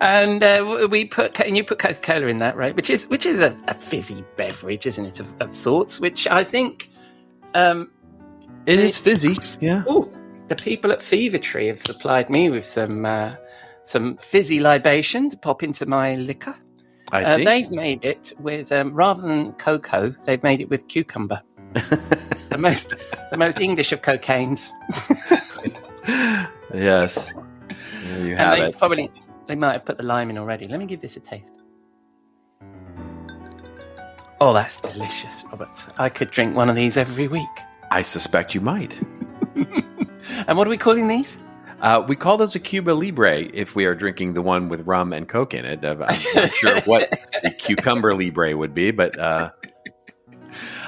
And you put Coca-Cola in that, right? Which is a fizzy beverage, isn't it, of sorts? Which I think it is fizzy. Yeah. Oh, the people at Fever Tree have supplied me with some fizzy libation to pop into my liquor. I see. They've made it with rather than cocoa, they've made it with cucumber. the most English of cocaines. Yes. There you have it. They might have put the lime in already. Let me give this a taste. Oh, that's delicious, Robert. I could drink one of these every week. I suspect you might. And what are we calling these? We call those a Cuba Libre if we are drinking the one with rum and Coke in it. I'm not sure what the Cucumber Libre would be, but...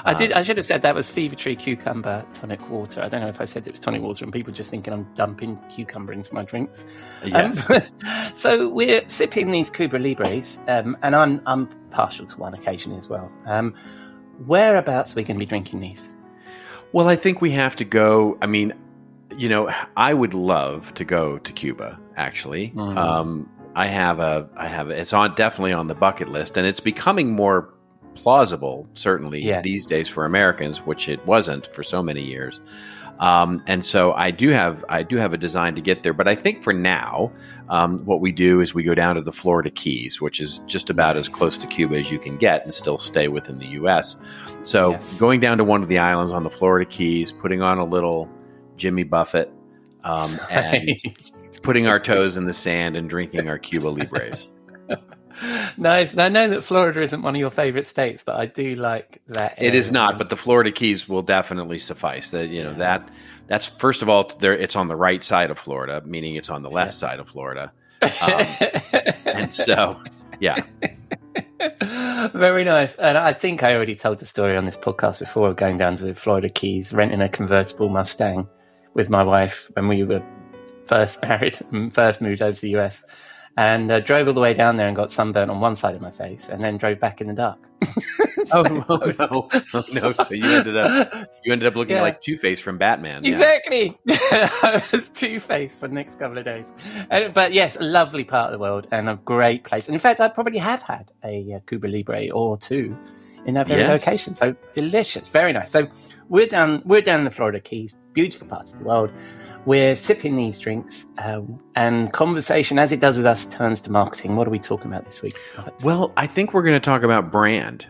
I should have said that was Fever Tree Cucumber Tonic Water. I don't know if I said it was tonic water and people just thinking I'm dumping cucumber into my drinks. Yes. So we're sipping these Cuba Libres, and I'm partial to one occasionally as well. Whereabouts are we going to be drinking these? Well, I think we have to go. I mean, I would love to go to Cuba, actually. I have it's definitely on the bucket list, and it's becoming more plausible, certainly these days for Americans, which it wasn't for so many years. And so I do have a design to get there. But I think for now, what we do is we go down to the Florida Keys, which is just about as close to Cuba as you can get and still stay within the U.S. So going down to one of the islands on the Florida Keys, putting on a little Jimmy Buffett, and putting our toes in the sand and drinking our Cuba Libres. Nice. And I know that Florida isn't one of your favorite states, but I do like that area. It is not, but the Florida Keys will definitely suffice. That's first of all, it's on the right side of Florida, meaning it's on the left side of Florida. And so, yeah. Very nice. And I think I already told the story on this podcast before of going down to the Florida Keys, renting a convertible Mustang with my wife when we were first married and first moved over to the US. And drove all the way down there and got sunburnt on one side of my face, and then drove back in the dark. No! So you ended up looking like Two-Face from Batman. Exactly. I was Two-Face for the next couple of days. But yes, a lovely part of the world and a great place. And in fact, I probably have had a Cuba Libre or two in that very location. So delicious, very nice. So we're down in the Florida Keys, beautiful parts of the world. We're sipping these drinks, and conversation, as it does with us, turns to marketing. What are we talking about this week, Robert? Well, I think we're going to talk about brand.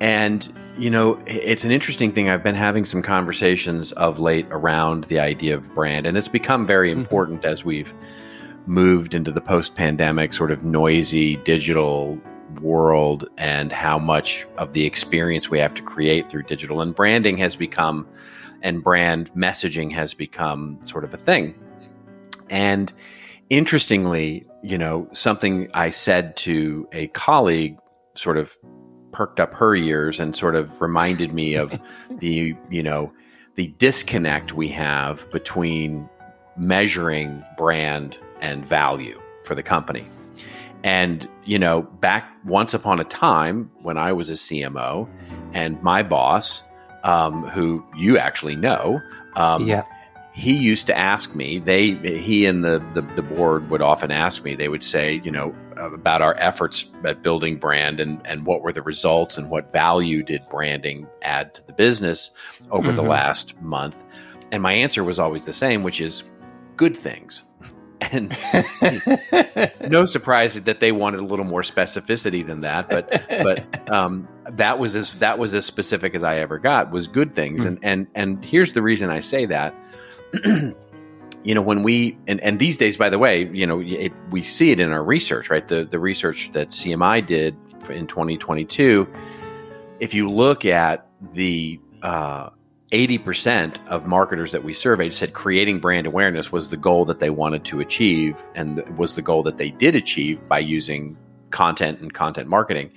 And, it's an interesting thing. I've been having some conversations of late around the idea of brand, and it's become very important as we've moved into the post-pandemic sort of noisy digital world, and how much of the experience we have to create through digital, and branding has become, and brand messaging has become sort of a thing. And interestingly, something I said to a colleague sort of perked up her ears and sort of reminded me of the disconnect we have between measuring brand and value for the company. And, back once upon a time when I was a CMO, and my boss, who you actually know, he used to ask me, he and the board would often ask me, they would say, about our efforts at building brand, and what were the results, and what value did branding add to the business over the last month. And my answer was always the same, which is good things. And no surprise that they wanted a little more specificity than that, but that was as specific as I ever got, was good things. And here's the reason I say that. When we, and these days, by the way, we see it in our research, right? The research that CMI did in 2022, if you look at the 80% of marketers that we surveyed said creating brand awareness was the goal that they wanted to achieve, and was the goal that they did achieve by using content and content marketing.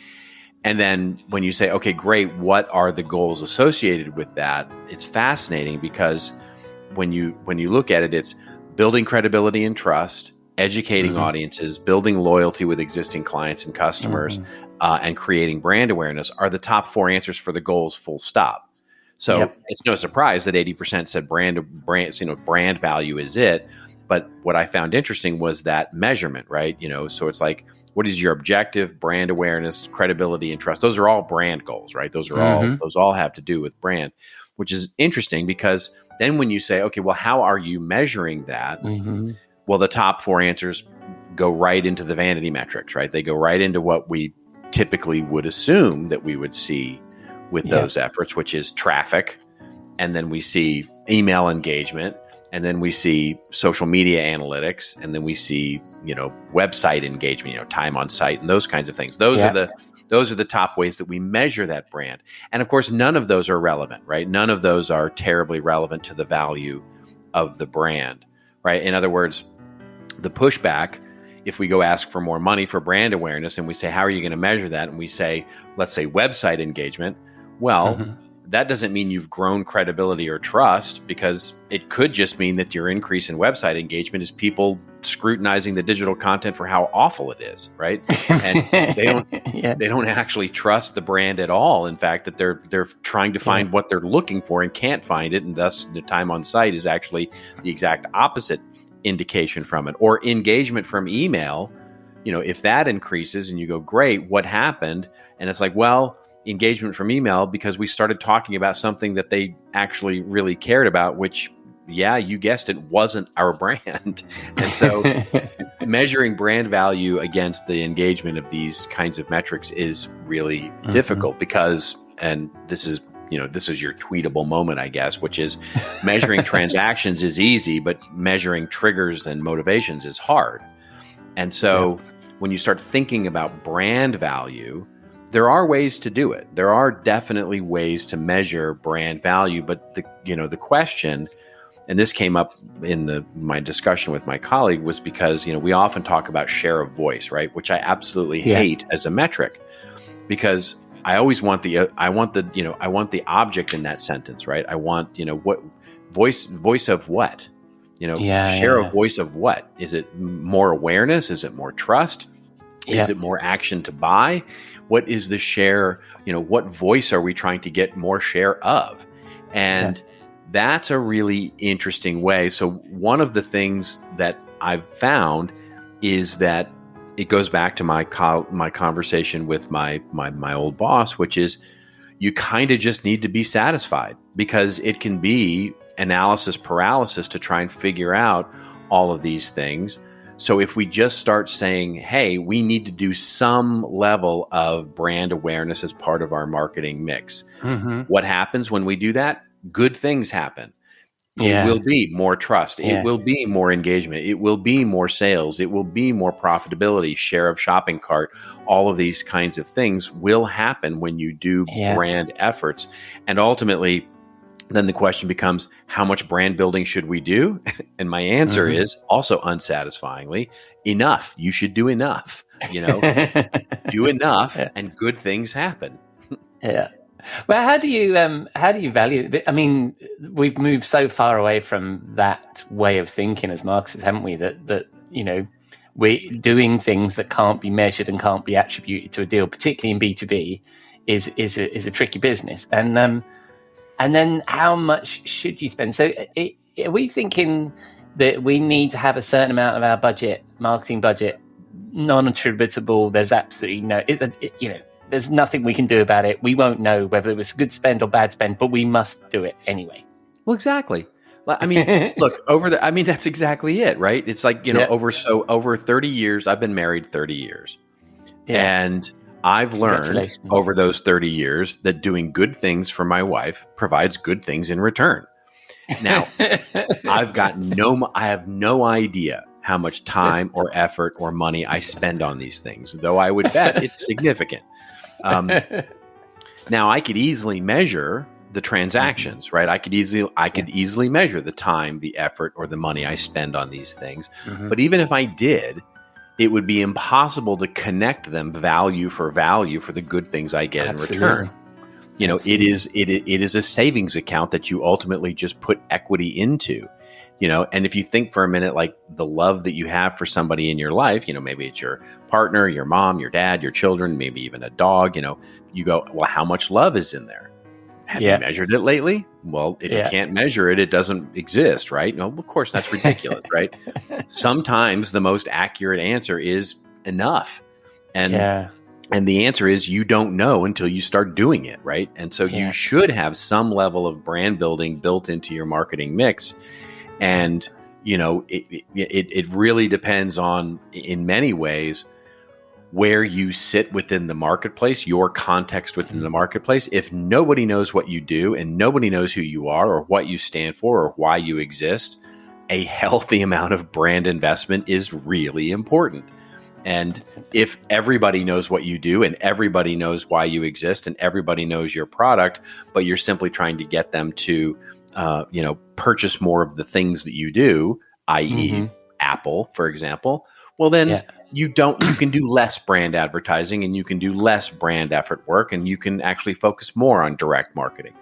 And then when you say, okay, great, what are the goals associated with that? It's fascinating, because when you look at it, it's building credibility and trust, educating audiences, building loyalty with existing clients and customers, and creating brand awareness are the top 4 answers for the goals, full stop. So it's no surprise that 80% said brand value is it. But what I found interesting was that measurement, right? So it's like, what is your objective? Brand awareness, credibility, and trust. Those are all brand goals, right? Those all have to do with brand, which is interesting, because then when you say, okay, well, how are you measuring that? Well, the top 4 answers go right into the vanity metrics, right? They go right into what we typically would assume that we would see with those efforts, which is traffic. And then we see email engagement, and then we see social media analytics, and then we see, website engagement, time on site, and those kinds of things. Those are the top ways that we measure that brand. And of course, none of those are relevant, right? None of those are terribly relevant to the value of the brand, right? In other words, the pushback, if we go ask for more money for brand awareness, and we say, how are you going to measure that? And we say, let's say website engagement. Well, that doesn't mean you've grown credibility or trust, because it could just mean that your increase in website engagement is people scrutinizing the digital content for how awful it is, right? And they don't actually trust the brand at all. In fact, that they're trying to find what they're looking for and can't find it, and thus the time on site is actually the exact opposite indication from it. Or engagement from email, if that increases and you go, great, what happened? And it's like, well, engagement from email, because we started talking about something that they actually really cared about, which, you guessed it, wasn't our brand. And so measuring brand value against the engagement of these kinds of metrics is really difficult, because, and this is your tweetable moment, I guess, which is measuring transactions is easy, but measuring triggers and motivations is hard. And so when you start thinking about brand value, there are ways to do it. There are definitely ways to measure brand value, but the question, and this came up in my discussion with my colleague, was because we often talk about share of voice, right? Which I absolutely hate as a metric, because I always want the object in that sentence, right? I want what voice of what, share of voice of what? Is it more awareness? Is it more trust? Is it more action to buy? What is the share? What voice are we trying to get more share of? And that's a really interesting way. So one of the things that I've found is that it goes back to my conversation with my old boss, which is you kind of just need to be satisfied, because it can be analysis paralysis to try and figure out all of these things. So if we just start saying, hey, we need to do some level of brand awareness as part of our marketing mix, what happens when we do that? Good things happen. It will be more trust. It will be more engagement. It will be more sales. It will be more profitability, share of shopping cart. All of these kinds of things will happen when you do brand efforts. And ultimately, then the question becomes, how much brand building should we do? And my answer is also unsatisfyingly, enough. You should do enough, do enough and good things happen. Well, how do you value it? I mean, we've moved so far away from that way of thinking as marketers, haven't we? That we're doing things that can't be measured and can't be attributed to a deal, particularly in B2B, is a tricky business. And then how much should you spend? So are we thinking that we need to have a certain amount of our budget, marketing budget, non-attributable? There's absolutely no, there's nothing we can do about it. We won't know whether it was good spend or bad spend, but we must do it anyway. Well, exactly. I mean, look, that's exactly it, right? It's like, over 30 years, I've been married 30 years. And I've learned over those 30 years that doing good things for my wife provides good things in return. Now, I have no idea how much time or effort or money I spend on these things, though I would bet it's significant. Now, I could easily measure the transactions, right? I could easily measure the time, the effort, or the money I spend on these things. But even if I did, it would be impossible to connect them value for the good things I get in return. It is a savings account that you ultimately just put equity into. And if you think for a minute, like the love that you have for somebody in your life, maybe it's your partner, your mom, your dad, your children, maybe even a dog, you go, well, how much love is in there? Have you measured it lately? Well, if you can't measure it, it doesn't exist, right? No, of course, that's ridiculous, right? Sometimes the most accurate answer is enough. And the answer is you don't know until you start doing it, right? And so you should have some level of brand building built into your marketing mix. And, it really depends on, in many ways, where you sit within the marketplace, your context within the marketplace. If nobody knows what you do and nobody knows who you are or what you stand for or why you exist, a healthy amount of brand investment is really important. And if everybody knows what you do and everybody knows why you exist and everybody knows your product, but you're simply trying to get them to, purchase more of the things that you do, i.e. Apple, for example, well, then you can do less brand advertising and you can do less brand effort work and you can actually focus more on direct marketing.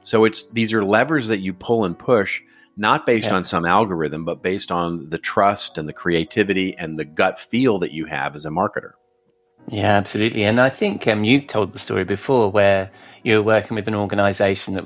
So these are levers that you pull and push, not based on some algorithm, but based on the trust and the creativity and the gut feel that you have as a marketer. Yeah, absolutely. And I think you've told the story before where you were working with an organization that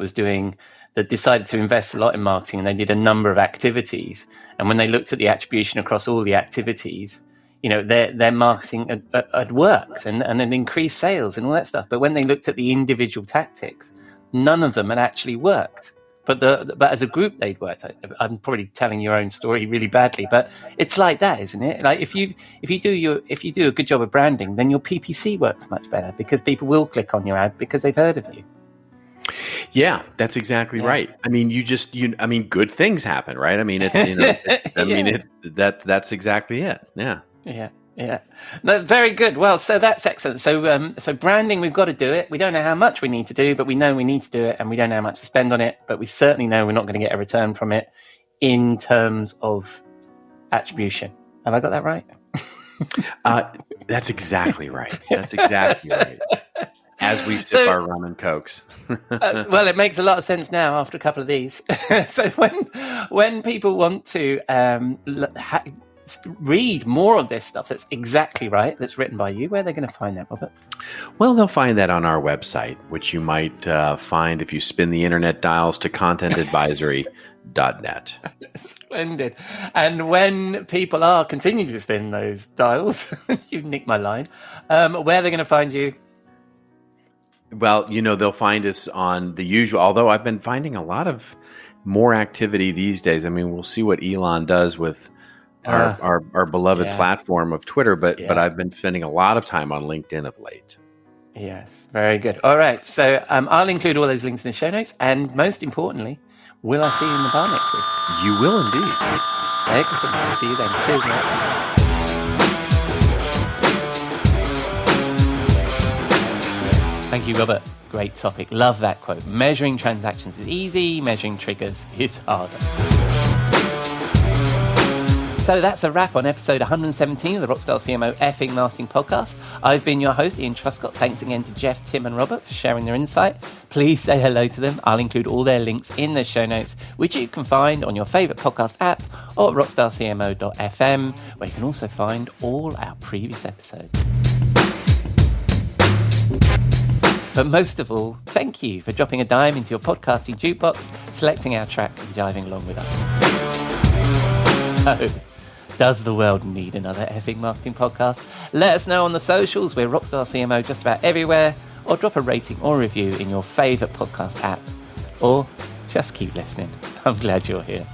decided to invest a lot in marketing, and they did a number of activities. And when they looked at the attribution across all the activities, their marketing had worked and then increased sales and all that stuff. But when they looked at the individual tactics, none of them had actually worked. But as a group, they'd worked. I'm probably telling your own story really badly, but it's like that, isn't it? Like if you do a good job of branding, then your PPC works much better because people will click on your ad because they've heard of you. Yeah, that's exactly right. I mean, good things happen, right? I mean, that's exactly it. Yeah. Yeah. No, very good. Well, so that's excellent. So branding, we've got to do it. We don't know how much we need to do, but we know we need to do it, and we don't know how much to spend on it, but we certainly know we're not going to get a return from it in terms of attribution. Have I got that right? That's exacly right. That's exactly right. As we sip our rum and cokes. Well, it makes a lot of sense now after a couple of these. So when people want to read more of this stuff that's exactly right, that's written by you, where are they going to find that, Robert? Well, they'll find that on our website, which you might find if you spin the internet dials to contentadvisory.net. Splendid. And when people are continuing to spin those dials, you nicked my line, where are they going to find you? Well, they'll find us on the usual, although I've been finding a lot of more activity these days. I mean, we'll see what Elon does with our beloved platform of Twitter, but I've been spending a lot of time on LinkedIn of late. Yes, very good. All right, so I'll include all those links in the show notes, and most importantly, will I see you in the bar next week? You will indeed. Excellent. I'll see you then. Cheers, mate. Thank you, Robert. Great topic. Love that quote. Measuring transactions is easy, measuring triggers is harder. So that's a wrap on episode 117 of the Rockstar CMO Effing Marketing Podcast. I've been your host, Ian Truscott. Thanks again to Jeff, Tim, and Robert for sharing their insight. Please say hello to them. I'll include all their links in the show notes, which you can find on your favorite podcast app or at rockstarcmo.fm, where you can also find all our previous episodes. But most of all, thank you for dropping a dime into your podcasting jukebox, selecting our track and jiving along with us. So, does the world need another effing marketing podcast? Let us know on the socials. We're Rockstar CMO just about everywhere. Or drop a rating or review in your favourite podcast app. Or just keep listening. I'm glad you're here.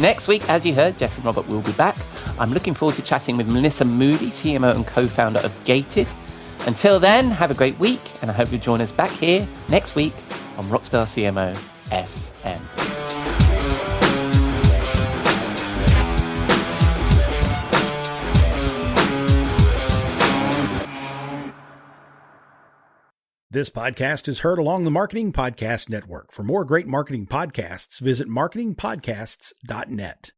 Next week, as you heard, Jeff and Robert will be back. I'm looking forward to chatting with Melissa Moody, CMO and co-founder of Gated. Until then, have a great week, and I hope you'll join us back here next week on Rockstar CMO FM. This podcast is heard along the Marketing Podcast Network. For more great marketing podcasts, visit marketingpodcasts.net.